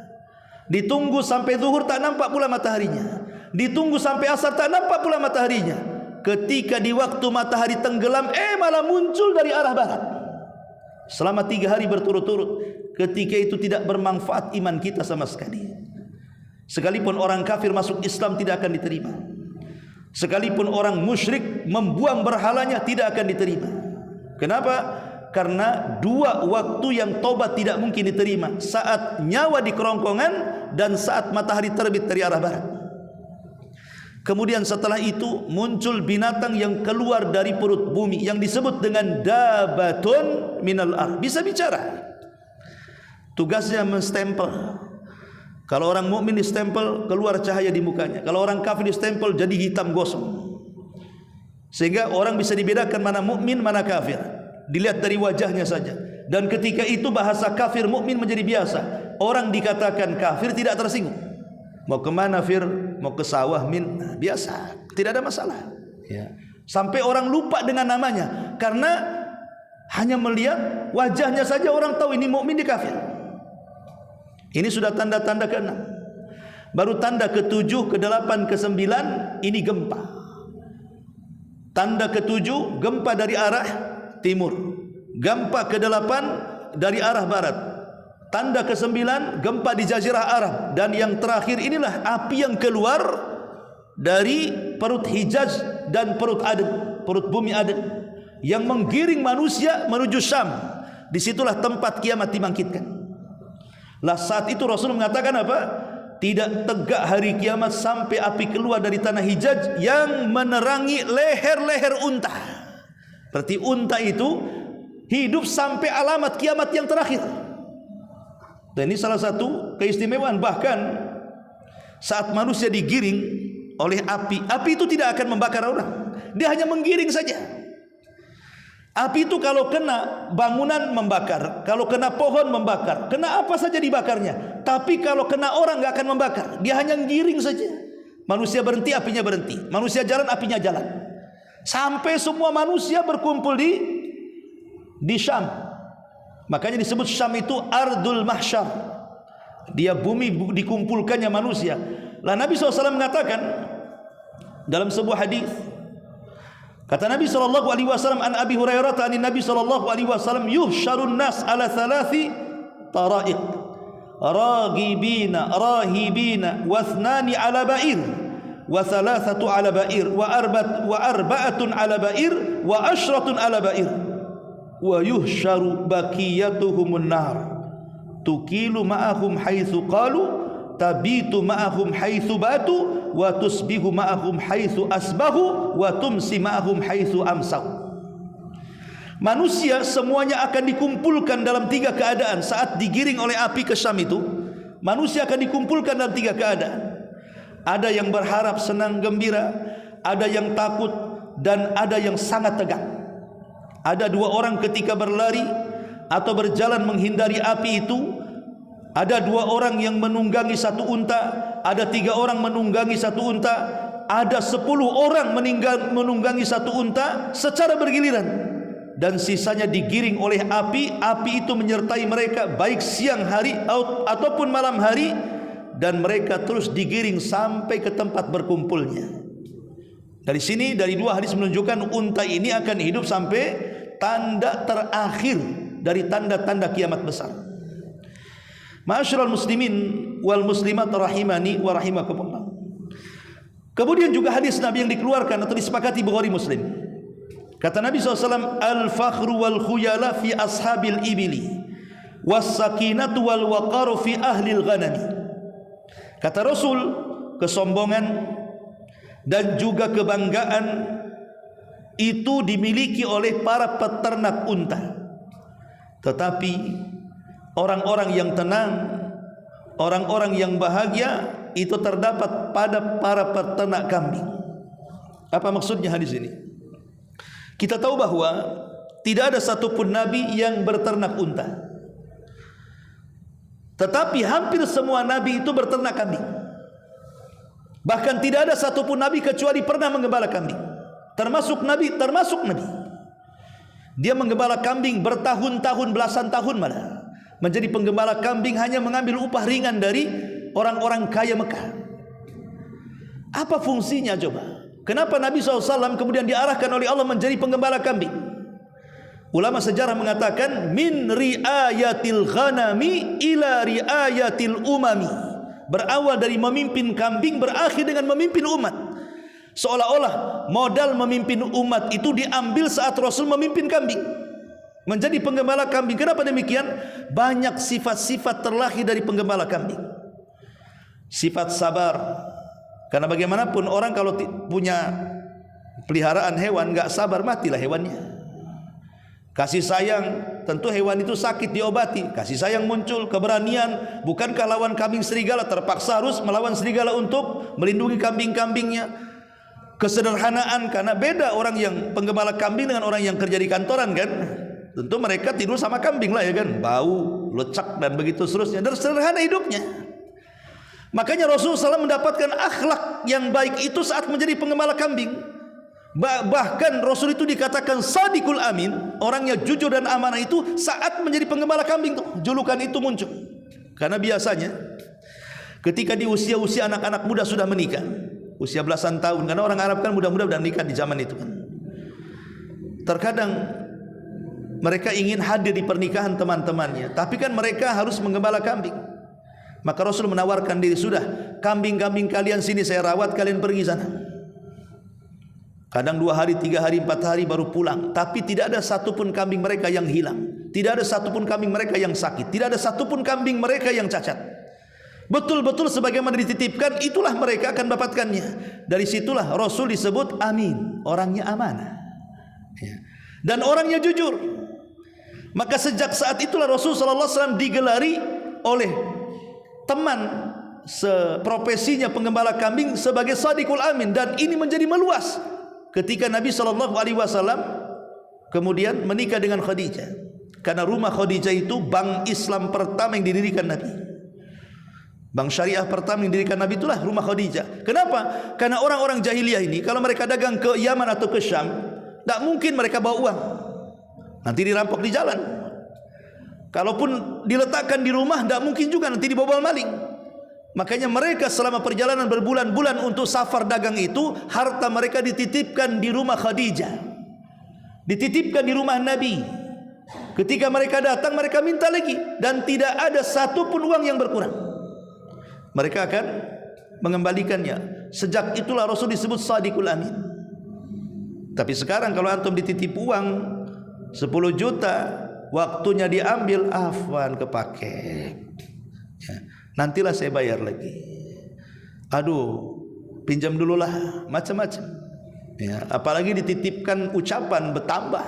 Ditunggu sampai zuhur, tak nampak pula mataharinya. Ditunggu sampai asar, tak nampak pula mataharinya. Ketika di waktu matahari tenggelam, malah muncul dari arah barat. Selama 3 hari berturut-turut. Ketika itu tidak bermanfaat iman kita sama sekali. Sekalipun orang kafir masuk Islam tidak akan diterima. Sekalipun orang musyrik membuang berhalanya tidak akan diterima. Kenapa? Karena 2 waktu yang tobat tidak mungkin diterima. Saat nyawa di kerongkongan dan saat matahari terbit dari arah barat. Kemudian setelah itu muncul binatang yang keluar dari perut bumi yang disebut dengan dabatun minal ard. Bisa bicara. Tugasnya menstempel. Kalau orang mukmin distempel, keluar cahaya di mukanya. Kalau orang kafir distempel, jadi hitam gosong. Sehingga orang bisa dibedakan mana mukmin, mana kafir. Dilihat dari wajahnya saja. Dan ketika itu bahasa kafir mukmin menjadi biasa. Orang dikatakan kafir tidak tersinggung. Mau kemana Fir? Mau ke sawah Min? Nah, biasa, tidak ada masalah ya. Sampai orang lupa dengan namanya, karena hanya melihat wajahnya saja orang tahu ini mukmin, di kafir. Ini sudah tanda-tanda ke-6. Baru tanda ke-7, ke-8, ke-9 ini gempa. Tanda ke-7 gempa dari arah timur, gempa ke-8 dari arah barat. Tanda ke-9 gempa di Jazirah Arab. Dan yang terakhir inilah api yang keluar dari perut Hijaz dan perut Aden, perut bumi Aden, yang menggiring manusia menuju Syam. Disitulah tempat kiamat dibangkitkan. Lah saat itu Rasul mengatakan apa? Tidak tegak hari kiamat sampai api keluar dari tanah Hijaz yang menerangi leher-leher unta. Berarti unta itu hidup sampai alamat kiamat yang terakhir. Dan ini salah satu keistimewaan. Bahkan saat manusia digiring oleh api, api itu tidak akan membakar orang, dia hanya menggiring saja. Api itu kalau kena bangunan membakar, kalau kena pohon membakar, kena apa saja dibakarnya. Tapi kalau kena orang gak akan membakar, dia hanya giring saja. Manusia berhenti, apinya berhenti. Manusia jalan, apinya jalan. Sampai semua manusia berkumpul di Syam. Makanya disebut Syam itu Ardul Mahsyar. Dia bumi dikumpulkannya manusia. Lah Nabi SAW mengatakan dalam sebuah hadis, kata Nabi SAW an Abi Hurairah an Nabi SAW, yuhsyarun nas ala 3 tara'iq, ragibina rahibina wa 2 ala ba'ir wa 3 ala ba'ir wa arba'atun ala ba'ir wa 10 ala ba'ir wa yuhsyaru baqiyatuhumun nar tukilu ma'ahum haitsu qalu tabitu ma'ahum haitsu batu wa tusbihu ma'ahum haitsu asbahu wa tumsi ma'ahum haitsu amsau. Manusia semuanya akan dikumpulkan dalam 3 keadaan. Saat digiring oleh api ke Syam itu, manusia akan dikumpulkan dalam 3 keadaan. Ada yang berharap, senang, gembira, ada yang takut, dan ada yang sangat tegang. Ada 2 orang ketika berlari atau berjalan menghindari api itu, ada 2 orang yang menunggangi 1 unta, ada 3 orang menunggangi 1 unta, ada 10 orang menunggangi 1 unta secara bergiliran, dan sisanya digiring oleh api. Api itu menyertai mereka baik siang hari ataupun malam hari, dan mereka terus digiring sampai ke tempat berkumpulnya. Dari sini, dari 2 hadis menunjukkan unta ini akan hidup sampai tanda terakhir dari tanda-tanda kiamat besar. Ma'asyiral muslimin wal muslimat rahimani wa rahimakumullah. Kemudian juga hadis Nabi yang dikeluarkan atau disepakati Bukhari Muslim. Kata Nabi SAW, al-fakhru wal khuyala fi ashabil ibili was sakinatu wal waqaru fi ahlil ghanami. Kata Rasul, kesombongan dan juga kebanggaan itu dimiliki oleh para peternak unta, tetapi orang-orang yang tenang, orang-orang yang bahagia itu terdapat pada para peternak kambing. Apa maksudnya hadis ini? Kita tahu bahwa tidak ada satupun nabi yang berternak unta, tetapi hampir semua nabi itu berternak kambing. Bahkan tidak ada satupun nabi kecuali pernah menggembala kambing. Termasuk Nabi. Dia menggembala kambing bertahun-tahun, belasan tahun malah. Menjadi penggembala kambing hanya mengambil upah ringan dari orang-orang kaya Mekah. Apa fungsinya coba? Kenapa Nabi SAW kemudian diarahkan oleh Allah menjadi penggembala kambing? Ulama sejarah mengatakan, min riayatil ghanami ila riayatil umami. Berawal dari memimpin kambing, berakhir dengan memimpin umat. Seolah-olah modal memimpin umat itu diambil saat Rasul memimpin kambing, menjadi penggembala kambing. Kenapa demikian? Banyak sifat-sifat terlahir dari penggembala kambing. Sifat sabar, karena bagaimanapun orang kalau punya peliharaan hewan gak sabar, matilah hewannya. Kasih sayang, tentu hewan itu sakit diobati. Kasih sayang muncul, keberanian. Bukankah lawan kambing serigala terpaksa harus melawan serigala untuk melindungi kambing-kambingnya? Kesederhanaan, karena beda orang yang penggembala kambing dengan orang yang kerja di kantoran kan. Tentu mereka tidur sama kambing lah ya kan, bau, lecak dan begitu seterusnya. Dan sederhana hidupnya. Makanya Rasulullah SAW mendapatkan akhlak yang baik itu saat menjadi penggembala kambing. Bahkan Rasul itu dikatakan Sadiqul Amin, orangnya jujur dan amanah itu saat menjadi penggembala kambing tuh, julukan itu muncul. Karena biasanya ketika di usia-usia anak-anak muda sudah menikah, usia belasan tahun, karena orang Arab kan muda-muda udah nikah di zaman itu kan. Terkadang mereka ingin hadir di pernikahan teman-temannya, tapi kan mereka harus menggembala kambing. Maka Rasul menawarkan diri, sudah, kambing-kambing kalian sini saya rawat, kalian pergi sana. Kadang 2 hari, 3 hari, 4 hari baru pulang, tapi tidak ada satupun kambing mereka yang hilang, tidak ada satupun kambing mereka yang sakit, tidak ada satupun kambing mereka yang cacat. Betul-betul sebagaimana dititipkan, itulah mereka akan dapatkannya. Dari situlah Rasul disebut amin, orangnya amanah dan orangnya jujur. Maka sejak saat itulah Rasul SAW digelari oleh teman seprofesinya penggembala kambing sebagai Sadiqul Amin, dan ini menjadi meluas ketika Nabi SAW kemudian menikah dengan Khadijah. Karena rumah Khadijah itu bank Islam pertama yang didirikan Nabi. Bank syariah pertama yang didirikan Nabi itulah rumah Khadijah. Kenapa? Karena orang-orang jahiliyah ini kalau mereka dagang ke Yaman atau ke Syam, tidak mungkin mereka bawa uang, nanti dirampok di jalan. Kalaupun diletakkan di rumah, tidak mungkin juga nanti dibobol maling. Makanya mereka selama perjalanan berbulan-bulan untuk safar dagang itu, harta mereka dititipkan di rumah Khadijah, dititipkan di rumah Nabi. Ketika mereka datang, mereka minta lagi, dan tidak ada satupun uang yang berkurang. Mereka akan mengembalikannya. Sejak itulah Rasul disebut Sadiqul Amin. Tapi sekarang kalau antum dititip uang 10 juta, waktunya diambil, afwan kepake ya, nantilah saya bayar lagi. Aduh, pinjam dululah, macam-macam ya. Apalagi dititipkan ucapan, bertambah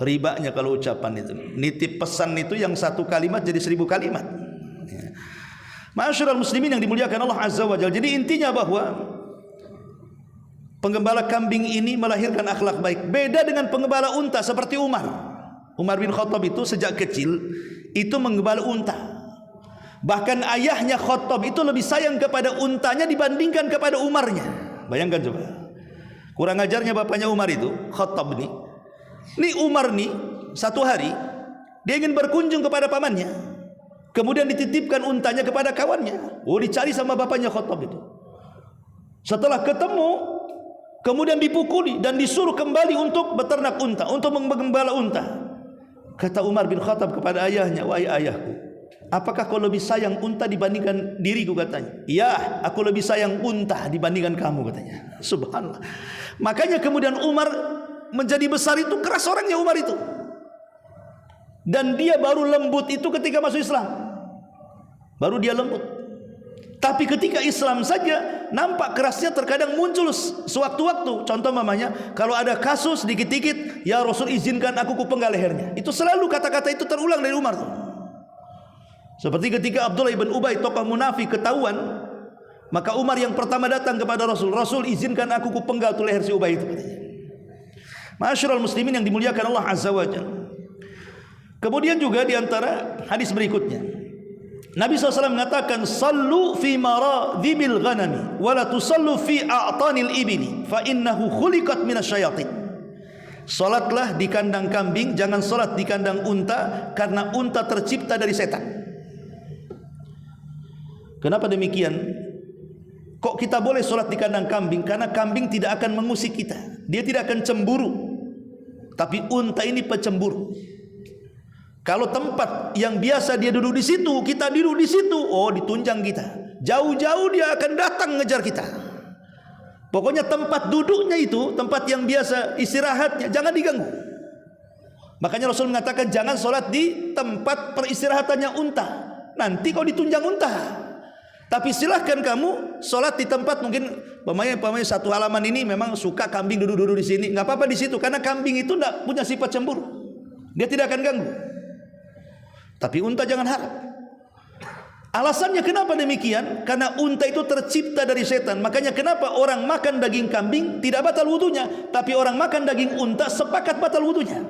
ribanya kalau ucapan itu. Nitip pesan itu yang 1 kalimat jadi 1000 kalimat ya. Ma'asyiral muslimin yang dimuliakan Allah Azza wa Jalla. Jadi intinya bahwa Penggembala kambing ini melahirkan akhlak baik. Beda dengan penggembala unta seperti Umar. Umar bin Khattab itu sejak kecil itu menggembala unta. Bahkan ayahnya Khattab itu lebih sayang kepada untanya dibandingkan kepada Umarnya. Bayangkan coba. Kurang ajarnya bapaknya Umar itu, Khattab nih. Nih Umar nih, satu hari dia ingin berkunjung kepada pamannya. Kemudian dititipkan untanya kepada kawannya. Oh, dicari sama bapaknya Khattab itu. Setelah ketemu, kemudian dipukuli dan disuruh kembali untuk beternak unta, untuk menggembala unta. Kata Umar bin Khattab kepada ayahnya, wahai ayahku, apakah kau lebih sayang unta dibandingkan diriku, katanya. Ya, aku lebih sayang unta dibandingkan kamu, katanya. Subhanallah. Makanya kemudian Umar menjadi besar itu, keras orangnya Umar itu. Dan dia baru lembut itu ketika masuk Islam. Baru dia lembut. Tapi ketika Islam saja nampak kerasnya terkadang muncul sewaktu-waktu. Contoh mamanya, kalau ada kasus dikit-dikit, ya Rasul izinkan aku kupenggal lehernya. Itu selalu kata-kata itu terulang dari Umar. Seperti ketika Abdullah ibn Ubay tokoh munafik ketahuan, maka Umar yang pertama datang kepada Rasul. Rasul izinkan aku kupenggal tu leher si Ubay itu, katanya. Ma'asyiral muslimin yang dimuliakan Allah Azza wa Jalla. Kemudian juga diantara hadis berikutnya, Nabi SAW mengatakan, sallu fi maradhibil ghanami wa la tusallu fi a'tanil ibili fa innahu khuliqat minasyayatin. Salatlah di kandang kambing, jangan salat di kandang unta, karena unta tercipta dari setan. Kenapa demikian? Kok kita boleh salat di kandang kambing? Karena kambing tidak akan mengusik kita, dia tidak akan cemburu. Tapi unta ini pecemburu. Kalau tempat yang biasa dia duduk di situ, kita duduk di situ, oh ditunjang kita. Jauh-jauh dia akan datang ngejar kita. Pokoknya tempat duduknya itu, tempat yang biasa istirahatnya, jangan diganggu. Makanya Rasul mengatakan jangan sholat di tempat peristirahatannya unta. Nanti kau ditunjang unta. Tapi silahkan kamu sholat di tempat mungkin pemain satu halaman ini memang suka kambing duduk-duduk di sini, nggak apa-apa di situ, karena kambing itu tidak punya sifat cemburu. Dia tidak akan ganggu. Tapi unta jangan harap. Alasannya kenapa demikian? Karena unta itu tercipta dari setan. Makanya kenapa orang makan daging kambing tidak batal wudunya, tapi orang makan daging unta sepakat batal wudunya.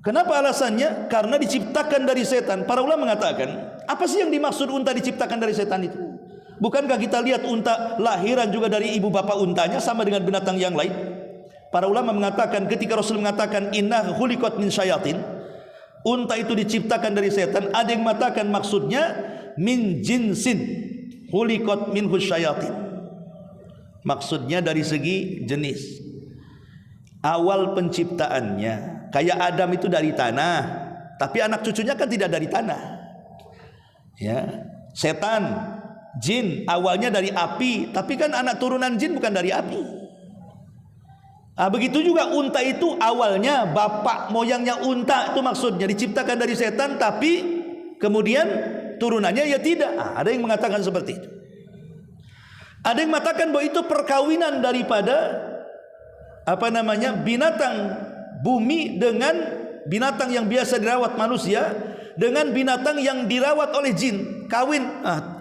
Kenapa alasannya? Karena diciptakan dari setan. Para ulama mengatakan, apa sih yang dimaksud unta diciptakan dari setan itu? Bukankah kita lihat unta lahiran juga dari ibu bapak untanya sama dengan binatang yang lain? Para ulama mengatakan ketika Rasul mengatakan inna khuliqat min syayatin, unta itu diciptakan dari setan, ada yang mengatakan maksudnya min jinsin khuliqat minhu syayatin. Maksudnya dari segi jenis. Awal penciptaannya kayak Adam itu dari tanah, tapi anak cucunya kan tidak dari tanah. Ya, setan, jin awalnya dari api, tapi kan anak turunan jin bukan dari api. Begitu juga unta itu awalnya bapak moyangnya unta, itu maksudnya diciptakan dari setan, tapi kemudian turunannya ya tidak. Ada yang mengatakan seperti itu. Ada yang mengatakan bahwa itu perkawinan daripada binatang bumi dengan binatang yang biasa dirawat manusia dengan binatang yang dirawat oleh jin, kawin,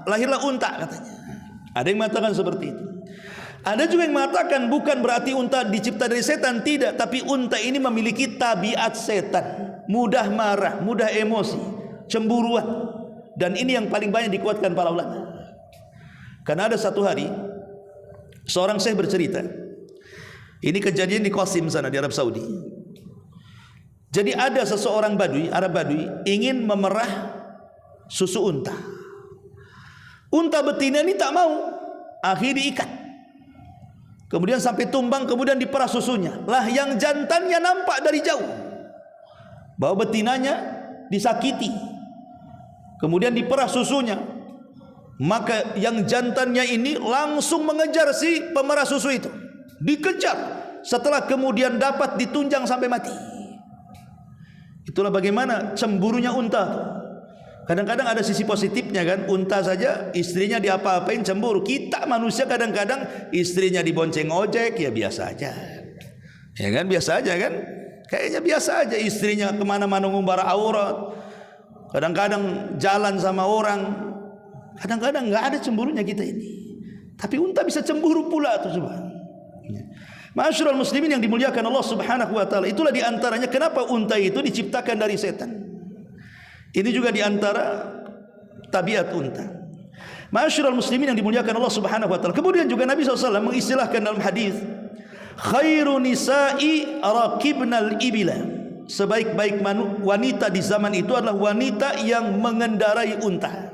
lahirlah unta katanya. Ada yang mengatakan seperti itu. Ada juga yang mengatakan bukan berarti unta dicipta dari setan, tidak, tapi unta ini memiliki tabiat setan, mudah marah, mudah emosi, cemburuan. Dan ini yang paling banyak dikuatkan para ulama. Karena ada satu hari seorang syekh bercerita, ini kejadian di Qasim sana di Arab Saudi. Jadi ada seseorang Badui, Arab Badui, ingin memerah susu unta. Unta betina ini tak mau, akhirnya diikat. Kemudian sampai tumbang, kemudian diperah susunya. Lah yang jantannya nampak dari jauh bahwa betinanya disakiti. Kemudian diperah susunya. Maka yang jantannya ini langsung mengejar si pemerah susu itu. Dikejar. Setelah kemudian dapat ditunjang sampai mati. Itulah bagaimana cemburunya unta. Kadang-kadang ada sisi positifnya kan. Unta saja istrinya diapa-apain cemburu. Kita manusia kadang-kadang istrinya dibonceng ojek, ya biasa aja. Ya kan, biasa aja kan. Kayaknya biasa aja, istrinya kemana-mana ngumbar aurat. Kadang-kadang jalan sama orang, kadang-kadang nggak ada cemburunya kita ini. Tapi unta bisa cemburu pula tuh coba. Ma'asyiral muslimin yang dimuliakan Allah Subhanahu wa taala, itulah diantaranya kenapa unta itu diciptakan dari setan. Ini juga diantara tabiat unta. Ma'asyiral muslimin yang dimuliakan Allah Subhanahu wa taala. Kemudian juga Nabi SAW mengistilahkan dalam hadis, khairu nisa'i raqibnal ibila. Sebaik-baik wanita di zaman itu adalah wanita yang mengendarai unta.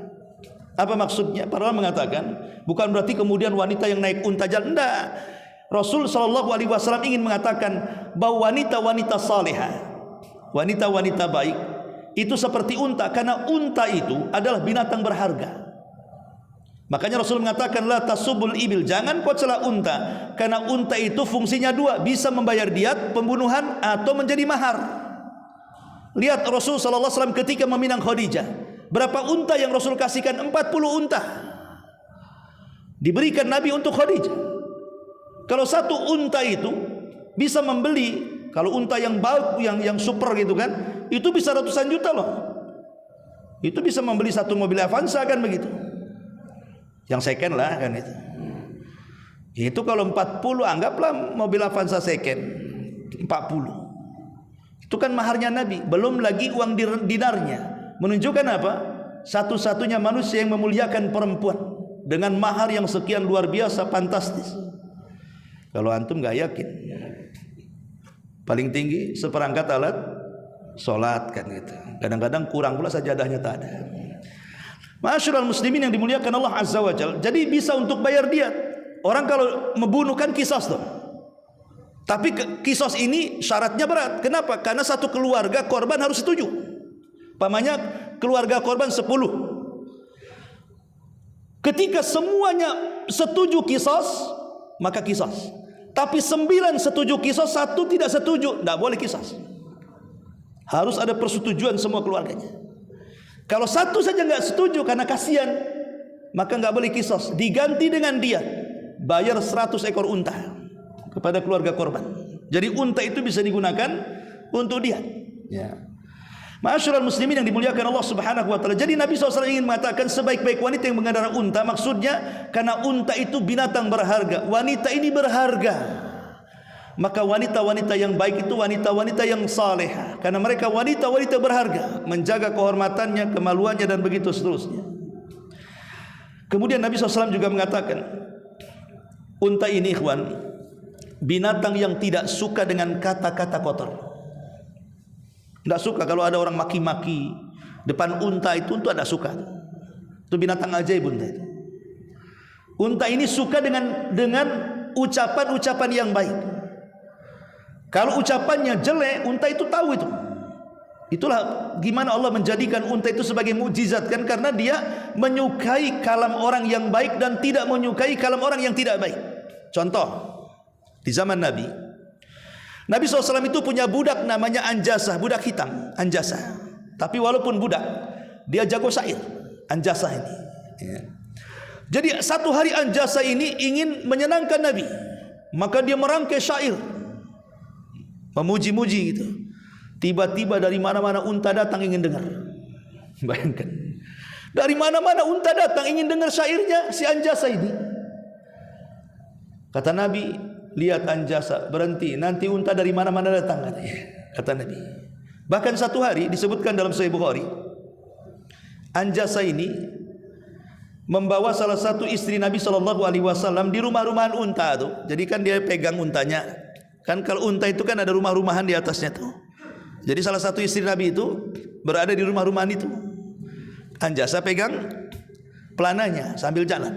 Apa maksudnya? Para ulama mengatakan bukan berarti kemudian wanita yang naik unta jalan. Tidak. Rasul SAW ingin mengatakan bahwa wanita-wanita salihah, wanita-wanita baik itu seperti unta, karena unta itu adalah binatang berharga. Makanya Rasul mengatakan la tasubul ibil, jangan kau cela unta, karena unta itu fungsinya dua, bisa membayar diat, pembunuhan, atau menjadi mahar. Lihat Rasul SAW ketika meminang Khadijah, berapa unta yang Rasul kasihkan? 40 unta diberikan Nabi untuk Khadijah. Kalau satu unta itu bisa membeli, kalau unta yang baik, yang super gitu kan, itu bisa ratusan juta loh. Itu bisa membeli satu mobil Avanza kan begitu. Yang second lah kan itu. Itu kalau 40, anggaplah mobil Avanza second 40. Itu kan maharnya Nabi, belum lagi uang dinarnya. Menunjukkan apa? Satu-satunya manusia yang memuliakan perempuan dengan mahar yang sekian luar biasa, fantastis. Kalau antum nggak yakin, paling tinggi seperangkat alat sholat kan gitu. Kadang-kadang kurang pula sajadahnya tak ada. Ma'asyiral muslimin yang dimuliakan Allah Azza wa Jalla. Jadi bisa untuk bayar diat. Orang kalau membunuh kan qisas tuh. Tapi qisas ini syaratnya berat. Kenapa? Karena satu keluarga korban harus setuju. Pamannya keluarga korban 10. Ketika semuanya setuju qisas, maka qisas. Tapi 9 setuju qisas, 1 tidak setuju, tidak boleh qisas. Harus ada persetujuan semua keluarganya. Kalau 1 saja nggak setuju karena kasihan, maka nggak boleh qisas. Diganti dengan dia bayar 100 ekor unta kepada keluarga korban. Jadi unta itu bisa digunakan untuk dia. Ya. Ma'asyiral muslimin yang dimuliakan Allah Subhanahu wa taala. Jadi Nabi SAW ingin mengatakan sebaik-baik wanita yang mengendarai unta, maksudnya karena unta itu binatang berharga. Wanita ini berharga. Maka wanita-wanita yang baik itu wanita-wanita yang salehah, karena mereka wanita-wanita berharga, menjaga kehormatannya, kemaluannya, dan begitu seterusnya. Kemudian Nabi SAW juga mengatakan, unta ini ikhwan, binatang yang tidak suka dengan kata-kata kotor. Tidak suka kalau ada orang maki-maki depan unta itu tidak suka. Itu binatang ajaib unta itu. Unta ini suka dengan ucapan-ucapan yang baik. Kalau ucapannya jelek, unta itu tahu itu. Itulah gimana Allah menjadikan unta itu sebagai mukjizat kan, karena dia menyukai kalam orang yang baik dan tidak menyukai kalam orang yang tidak baik. Contoh, di zaman Nabi SAW itu punya budak namanya Anjasah, budak hitam, Anjasah. Tapi walaupun budak, dia jago syair, Anjasah ini. Ya. Jadi satu hari Anjasah ini ingin menyenangkan Nabi, maka dia merangkai syair, memuji-muji gitu. Tiba-tiba dari mana-mana unta datang ingin dengar. Bayangkan, dari mana-mana unta datang ingin dengar syairnya si Anjasah ini. Kata Nabi, lihat Anjasah, berhenti, nanti unta dari mana-mana datang katanya. Kata Nabi. Bahkan satu hari disebutkan dalam Sahih Bukhari, Anjasah ini membawa salah satu istri Nabi SAW di rumah-rumahan unta tuh. Jadi kan dia pegang untanya. Kan kalau unta itu kan ada rumah-rumahan di atasnya tuh. Jadi salah satu istri Nabi itu berada di rumah-rumahan itu. Anjasah pegang pelananya sambil jalan.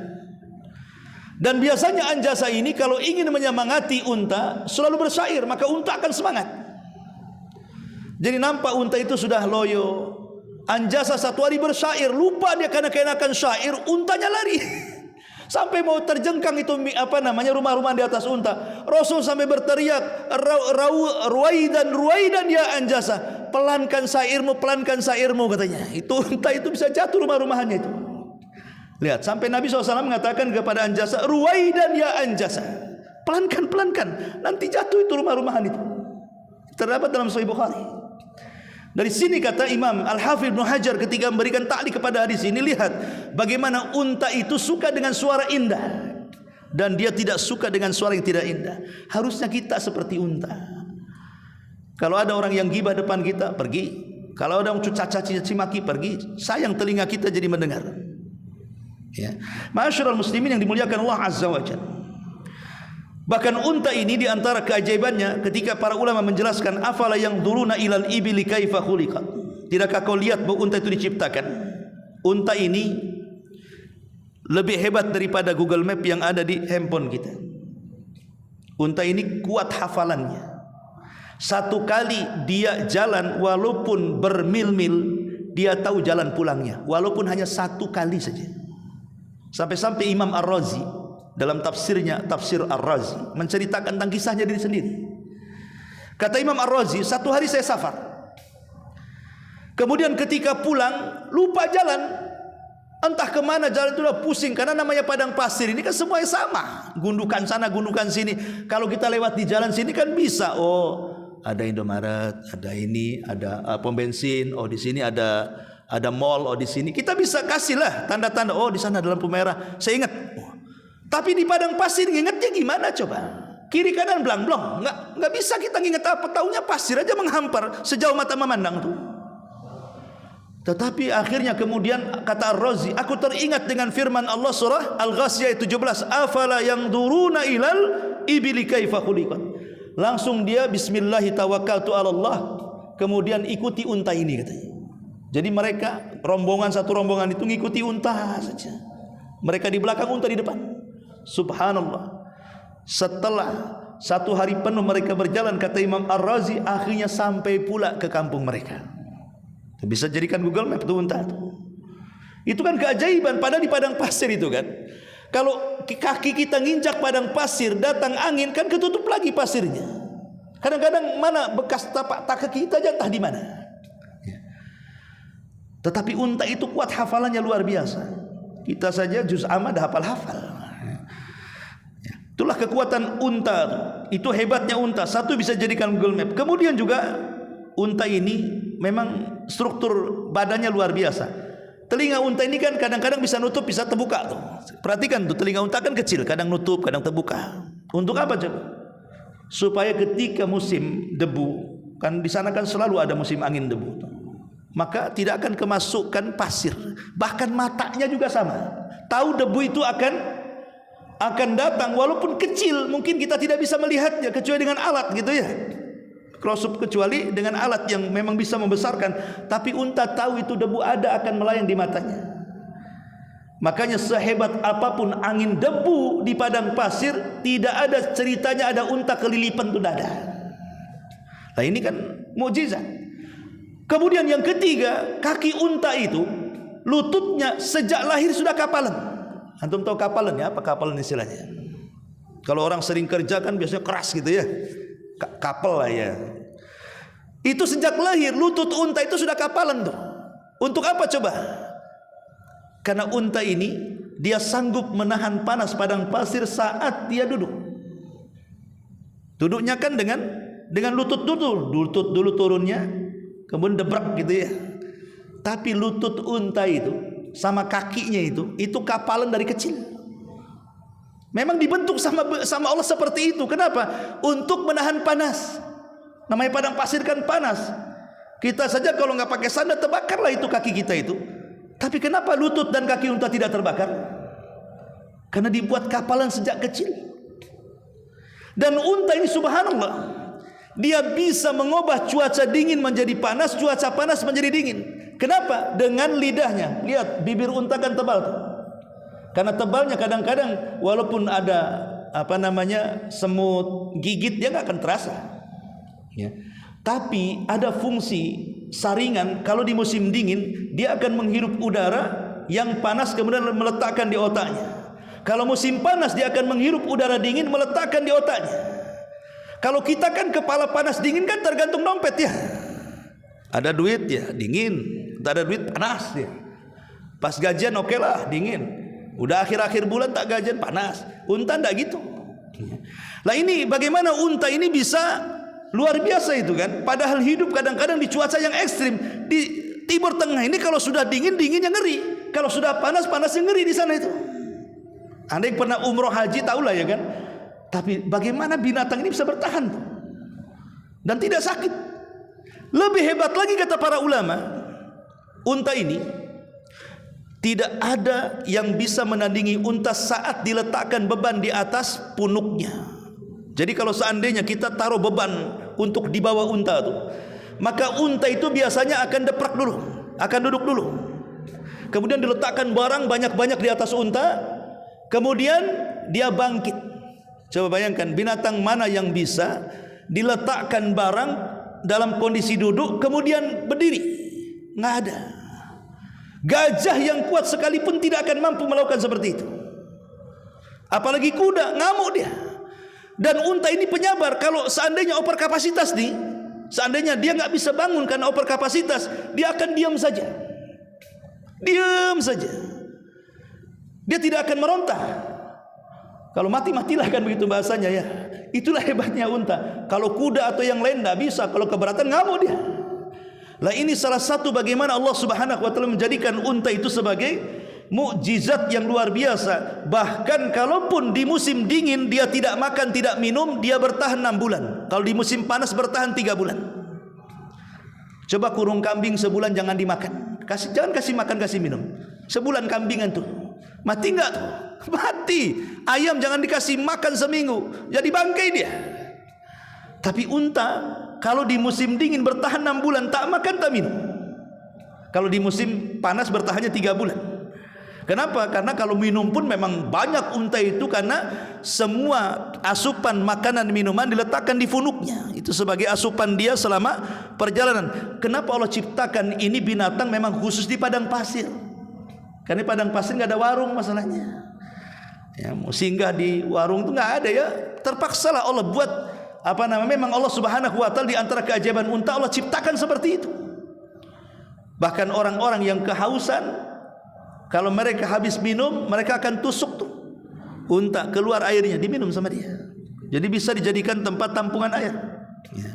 Dan biasanya Anjasah ini kalau ingin menyemangati unta selalu bersyair, maka unta akan semangat. Jadi nampak unta itu sudah loyo. Anjasah satu hari bersyair, lupa dia karena kenakan syair, untanya lari. Sampai mau terjengkang itu rumah-rumah di atas unta. Rasul sampai berteriak, Ruwaidan ya Anjasah, pelankan syairmu katanya. Itu unta itu bisa jatuh rumah-rumahannya itu. Lihat, sampai Nabi SAW mengatakan kepada Anjasah, Ruwaidan ya Anjasah, pelankan, nanti jatuh itu rumah-rumahan itu. Terdapat dalam Sahih Bukhari. Dari sini kata Imam Al-Hafidh Ibnu Hajar ketika memberikan ta'liq kepada hadis ini, lihat bagaimana unta itu suka dengan suara indah. dan dia tidak suka dengan suara yang tidak indah. Harusnya kita seperti unta. Kalau ada orang yang gibah depan kita, pergi. Kalau ada orang caci maki, pergi. Sayang telinga kita jadi mendengar. Ya. Ma'asyiral muslimin yang dimuliakan Allah Azza wa Jalla. Bahkan unta ini di antara keajaibannya ketika para ulama menjelaskan afala yang duruna ilal ibili kaifa khuliqat. Tidakkah kau lihat bahwa unta itu diciptakan? Unta ini lebih hebat daripada Google Map yang ada di handphone kita. Unta ini kuat hafalannya. Satu kali dia jalan walaupun bermil-mil, dia tahu jalan pulangnya walaupun hanya satu kali saja. Sampai-sampai Imam Ar-Razi dalam tafsirnya, Tafsir Ar-Razi, menceritakan tentang kisahnya diri sendiri. Kata Imam Ar-Razi, satu hari saya safar, kemudian ketika pulang lupa jalan. Entah kemana jalan itu udah pusing, karena namanya padang pasir ini kan semuanya sama, gundukan sana gundukan sini. Kalau kita lewat di jalan sini kan bisa, oh ada Indomaret, ada ini, ada pom bensin, oh di sini ada mall, oh di sini kita bisa kasihlah tanda-tanda, oh di sana ada lampu merah, saya ingat. Oh. Tapi di padang pasir ingatnya gimana coba? Kiri kanan belang-belong, nggak bisa kita nginget apa, taunya pasir aja menghampar sejauh mata memandang tuh. Tetapi akhirnya kemudian kata Ar-Razi, aku teringat dengan firman Allah surah Al-Ghasyiyah 17, afala yang duruna ilal ibili kaifa khuliqat. Langsung dia bismillahi tawakkaltu 'ala Allah, kemudian ikuti unta ini katanya. Jadi mereka satu rombongan itu ngikuti unta saja. Mereka di belakang, unta di depan. Subhanallah. Setelah satu hari penuh mereka berjalan, kata Imam Ar-Razi, akhirnya sampai pula ke kampung mereka. Bisa jadikan Google Map itu unta itu kan keajaiban. Padahal di padang pasir itu kan, kalau kaki kita nginjak padang pasir, datang angin kan ketutup lagi pasirnya. Kadang-kadang mana bekas tapak kaki kita aja entah di mana. Tetapi unta itu kuat hafalannya luar biasa. Kita saja juz amma dah hafal. Itulah kekuatan unta. Itu hebatnya unta. Satu bisa jadikan Google Map. Kemudian juga unta ini memang struktur badannya luar biasa. Telinga unta ini kan kadang-kadang bisa nutup, bisa terbuka tuh. Perhatikan tuh, telinga unta kan kecil, kadang nutup, kadang terbuka. Untuk apa coba? Supaya ketika musim debu, kan di sana kan selalu ada musim angin debu tuh, maka tidak akan kemasukan pasir. Bahkan matanya juga sama. Tahu debu itu akan datang walaupun kecil, mungkin kita tidak bisa melihatnya kecuali dengan alat gitu ya. Close-up, kecuali dengan alat yang memang bisa membesarkan. Tapi unta tahu itu debu ada, akan melayang di matanya. Makanya sehebat apapun angin debu di padang pasir, tidak ada ceritanya ada unta kelilipan itu dada. Nah ini kan mukjizat. Kemudian yang ketiga, kaki unta itu lututnya sejak lahir sudah kapalan. Antum tahu kapalan ya? Apa kapalan istilahnya? Kalau orang sering kerja kan biasanya keras gitu ya, kapal lah ya. Itu sejak lahir lutut unta itu sudah kapalan tuh. Untuk apa coba? Karena unta ini dia sanggup menahan panas padang pasir saat dia duduk. Duduknya kan dengan lutut dulu turunnya, kemudian debrak gitu ya. Tapi lutut unta itu sama kakinya itu kapalan dari kecil. Memang dibentuk sama Allah seperti itu. Kenapa? Untuk menahan panas. Namanya padang pasir kan panas. Kita saja kalau nggak pakai sandal terbakarlah itu kaki kita itu. Tapi kenapa lutut dan kaki unta tidak terbakar? Karena dibuat kapalan sejak kecil. Dan unta ini subhanallah, dia bisa mengubah cuaca dingin menjadi panas, cuaca panas menjadi dingin. Kenapa? Dengan lidahnya. Lihat bibir unta kan tebal tuh. Karena tebalnya kadang-kadang walaupun ada semut gigit dia nggak akan terasa. Ya. Tapi ada fungsi saringan. Kalau di musim dingin dia akan menghirup udara yang panas kemudian meletakkan di otaknya. Kalau musim panas dia akan menghirup udara dingin meletakkan di otaknya. Kalau kita kan kepala panas dingin kan tergantung dompet ya. Ada duit ya dingin, tak ada duit panas ya. Pas gajian oke lah dingin. Udah akhir-akhir bulan tak gajian panas. Unta enggak gitu. Lah ini bagaimana unta ini bisa luar biasa itu kan. Padahal hidup kadang-kadang di cuaca yang ekstrim. Di Timur Tengah ini kalau sudah dingin dinginnya ngeri. Kalau sudah panas panasnya ngeri di sana itu. Anda yang pernah umroh haji tahulah ya kan. Tapi bagaimana binatang ini bisa bertahan dan tidak sakit? Lebih hebat lagi kata para ulama, unta ini tidak ada yang bisa menandingi unta saat diletakkan beban di atas punuknya. Jadi kalau seandainya kita taruh beban untuk dibawa unta tuh, maka unta itu biasanya akan deprak dulu, akan duduk dulu. Kemudian diletakkan barang banyak-banyak di atas unta, kemudian dia bangkit. Coba bayangkan binatang mana yang bisa diletakkan barang dalam kondisi duduk kemudian berdiri? Nggak ada. Gajah yang kuat sekalipun tidak akan mampu melakukan seperti itu. Apalagi kuda, ngamuk dia. Dan unta ini penyabar. Kalau seandainya over kapasitas nih, seandainya dia nggak bisa bangun karena over kapasitas, dia akan diam saja. Diam saja. Dia tidak akan meronta. Kalau mati-matilah kan begitu bahasanya ya. Itulah hebatnya unta. Kalau kuda atau yang lain tidak bisa. Kalau keberatan ngamuk dia. Lah ini salah satu bagaimana Allah Subhanahu wa taala menjadikan unta itu sebagai mukjizat yang luar biasa. Bahkan kalaupun di musim dingin dia tidak makan, tidak minum, dia bertahan 6 bulan. Kalau di musim panas bertahan 3 bulan. Coba kurung kambing sebulan jangan dimakan. Jangan kasih makan, kasih minum. Sebulan kambingan tuh. Mati enggak tuh? Mati. Ayam jangan dikasih makan seminggu, jadi bangkai dia. Tapi unta kalau di musim dingin bertahan 6 bulan, tak makan tak minum. Kalau di musim panas bertahannya 3 bulan. Kenapa? Karena kalau minum pun memang banyak unta itu, karena semua asupan makanan minuman diletakkan di funuknya. Itu sebagai asupan dia selama perjalanan. Kenapa Allah ciptakan ini binatang memang khusus di padang pasir? Karena padang pasir nggak ada warung masalahnya. Ya, mau singgah di warung itu nggak ada ya. Terpaksalah Allah buat memang Allah Subhanahu wa taala di antara keajaiban unta Allah ciptakan seperti itu. Bahkan orang-orang yang kehausan, kalau mereka habis minum, mereka akan tusuk tuh unta, keluar airnya, diminum sama dia. Jadi bisa dijadikan tempat tampungan air. Ya.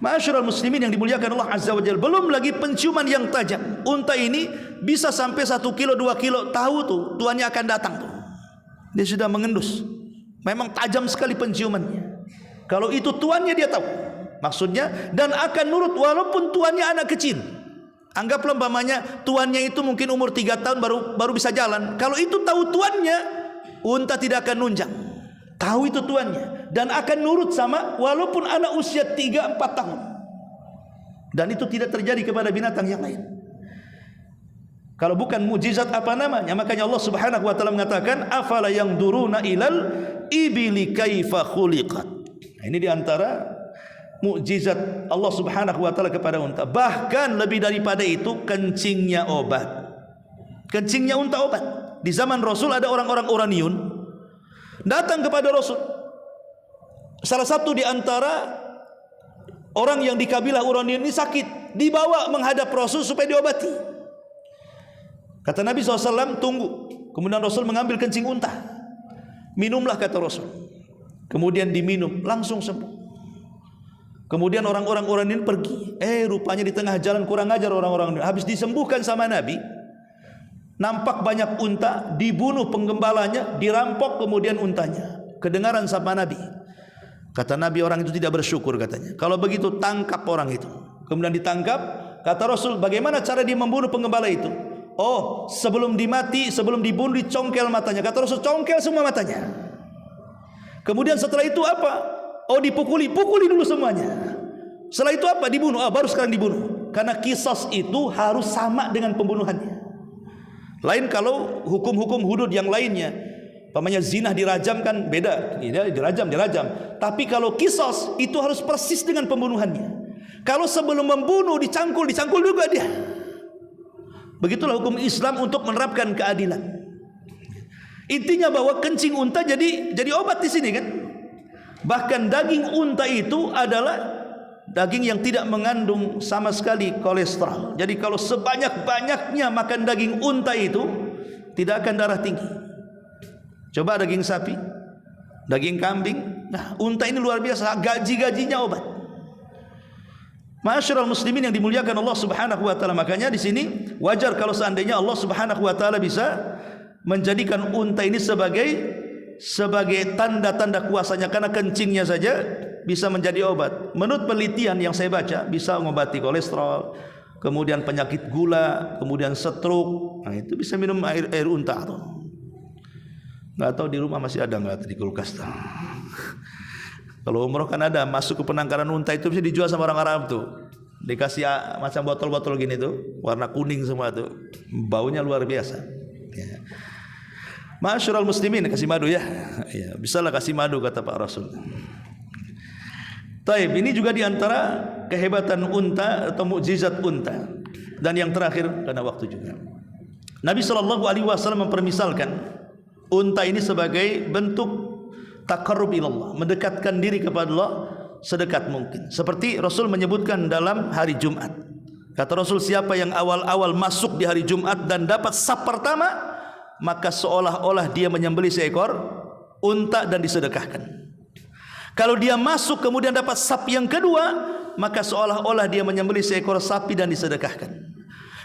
Ma'asyiral muslimin yang dimuliakan Allah Azza wa Jalla, belum lagi penciuman yang tajam. Unta ini bisa sampai 1 kilo 2 kilo, tahu tuh tuannya akan datang tuh. Dia sudah mengendus. Memang tajam sekali penciumannya. Kalau itu tuannya dia tahu maksudnya, dan akan nurut walaupun tuannya anak kecil. Anggaplah umpamanya tuannya itu mungkin umur 3 tahun baru bisa jalan. Kalau itu tahu tuannya, unta tidak akan nunjang. Tahu itu tuannya dan akan nurut sama walaupun anak usia 3-4 tahun. Dan itu tidak terjadi kepada binatang yang lain. Kalau bukan mukjizat apa namanya? Makanya Allah Subhanahu wa taala mengatakan, afala yanzuruna ilal ibili kaifa khuliqat. Nah, ini diantara mukjizat Allah Subhanahu wa taala kepada unta. Bahkan lebih daripada itu, kencingnya obat. Kencingnya unta obat. Di zaman Rasul ada orang-orang Uraniun datang kepada Rasul. Salah satu di antara orang yang di kabilah Uraniun ini sakit, dibawa menghadap Rasul supaya diobati. Kata Nabi SAW, tunggu. Kemudian Rasul mengambil kencing unta. Minumlah kata Rasul. Kemudian diminum, langsung sembuh. Kemudian orang-orang ini pergi. Rupanya di tengah jalan kurang ajar orang-orang ini. Habis disembuhkan sama Nabi, nampak banyak unta, dibunuh penggembalanya, dirampok kemudian untanya. Kedengaran sama Nabi. Kata Nabi, orang itu tidak bersyukur katanya. Kalau begitu tangkap orang itu. Kemudian ditangkap. Kata Rasul, bagaimana cara dia membunuh penggembala itu? Oh, sebelum dibunuh dicongkel matanya. Kata Rasul, congkel semua matanya. Kemudian setelah itu apa? Oh, pukuli dulu semuanya. Setelah itu apa? Dibunuh. Baru sekarang dibunuh. Karena qisas itu harus sama dengan pembunuhannya. Lain kalau hukum-hukum hudud yang lainnya, umpamanya zina dirajam kan beda. Dirajam. Tapi kalau qisas itu harus persis dengan pembunuhannya. Kalau sebelum membunuh dicangkul juga dia. Begitulah hukum Islam untuk menerapkan keadilan. Intinya bahwa kencing unta jadi obat di sini kan. Bahkan daging unta itu adalah daging yang tidak mengandung sama sekali kolesterol. Jadi kalau sebanyak-banyaknya makan daging unta itu tidak akan darah tinggi. Coba daging sapi, daging kambing. Nah, unta ini luar biasa, gaji-gajinya obat. Ma'asyiral muslimin yang dimuliakan Allah Subhanahu wa taala. Makanya di sini wajar kalau seandainya Allah Subhanahu wa taala bisa menjadikan unta ini sebagai tanda-tanda kuasanya, karena kencingnya saja bisa menjadi obat. Menurut penelitian yang saya baca, bisa mengobati kolesterol, kemudian penyakit gula, kemudian stroke. Nah, itu bisa minum air unta tuh. Nggak tahu di rumah masih ada nggak di kulkas tuh. Kalau umroh kan ada, masuk ke penangkaran unta itu bisa dijual sama orang Arab tuh. Dikasih macam botol-botol gini tuh, warna kuning semua tuh, baunya luar biasa. Ya. Masyarul muslimin, kasih madu ya. Ya, bisalah kasih madu kata Pak Rasul. Taib, ini juga diantara kehebatan unta atau mukjizat unta. Dan yang terakhir, karena waktu juga, Nabi SAW mempermisalkan unta ini sebagai bentuk taqarrub ilallah, mendekatkan diri kepada Allah sedekat mungkin. Seperti Rasul menyebutkan dalam hari Jumat, kata Rasul, siapa yang awal-awal masuk di hari Jumat dan dapat saf pertama, maka seolah-olah dia menyembelih seekor unta dan disedekahkan. Kalau dia masuk kemudian dapat saf yang kedua, maka seolah-olah dia menyembelih seekor sapi dan disedekahkan.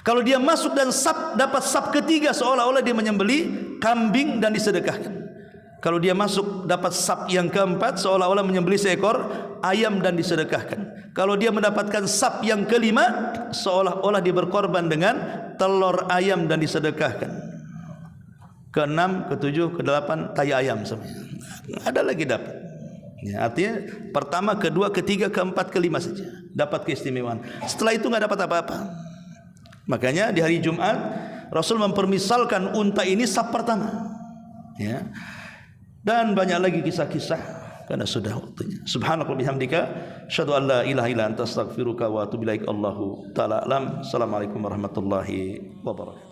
Kalau dia masuk dan dapat saf ketiga, seolah-olah dia menyembelih kambing dan disedekahkan. Kalau dia masuk dapat saf yang keempat, seolah-olah menyembelih seekor ayam dan disedekahkan. Kalau dia mendapatkan saf yang kelima, seolah-olah dia berkorban dengan telur ayam dan disedekahkan. Keenam, ketujuh, kedelapan, tai ayam semuanya. Ada lagi dapat. Ya, artinya pertama, kedua, ketiga, keempat, kelima saja dapat keistimewaan. Setelah itu nggak dapat apa-apa. Makanya di hari Jumat Rasul mempermisalkan unta ini saf pertama. Ya. Dan banyak lagi kisah-kisah karena sudah waktunya. Subhanallah bihamdika, asyhadu an la ilaha illa anta astaghfiruka wa atubu ilaik. Allahu taala alam. Assalamualaikum warahmatullahi wabarakatuh.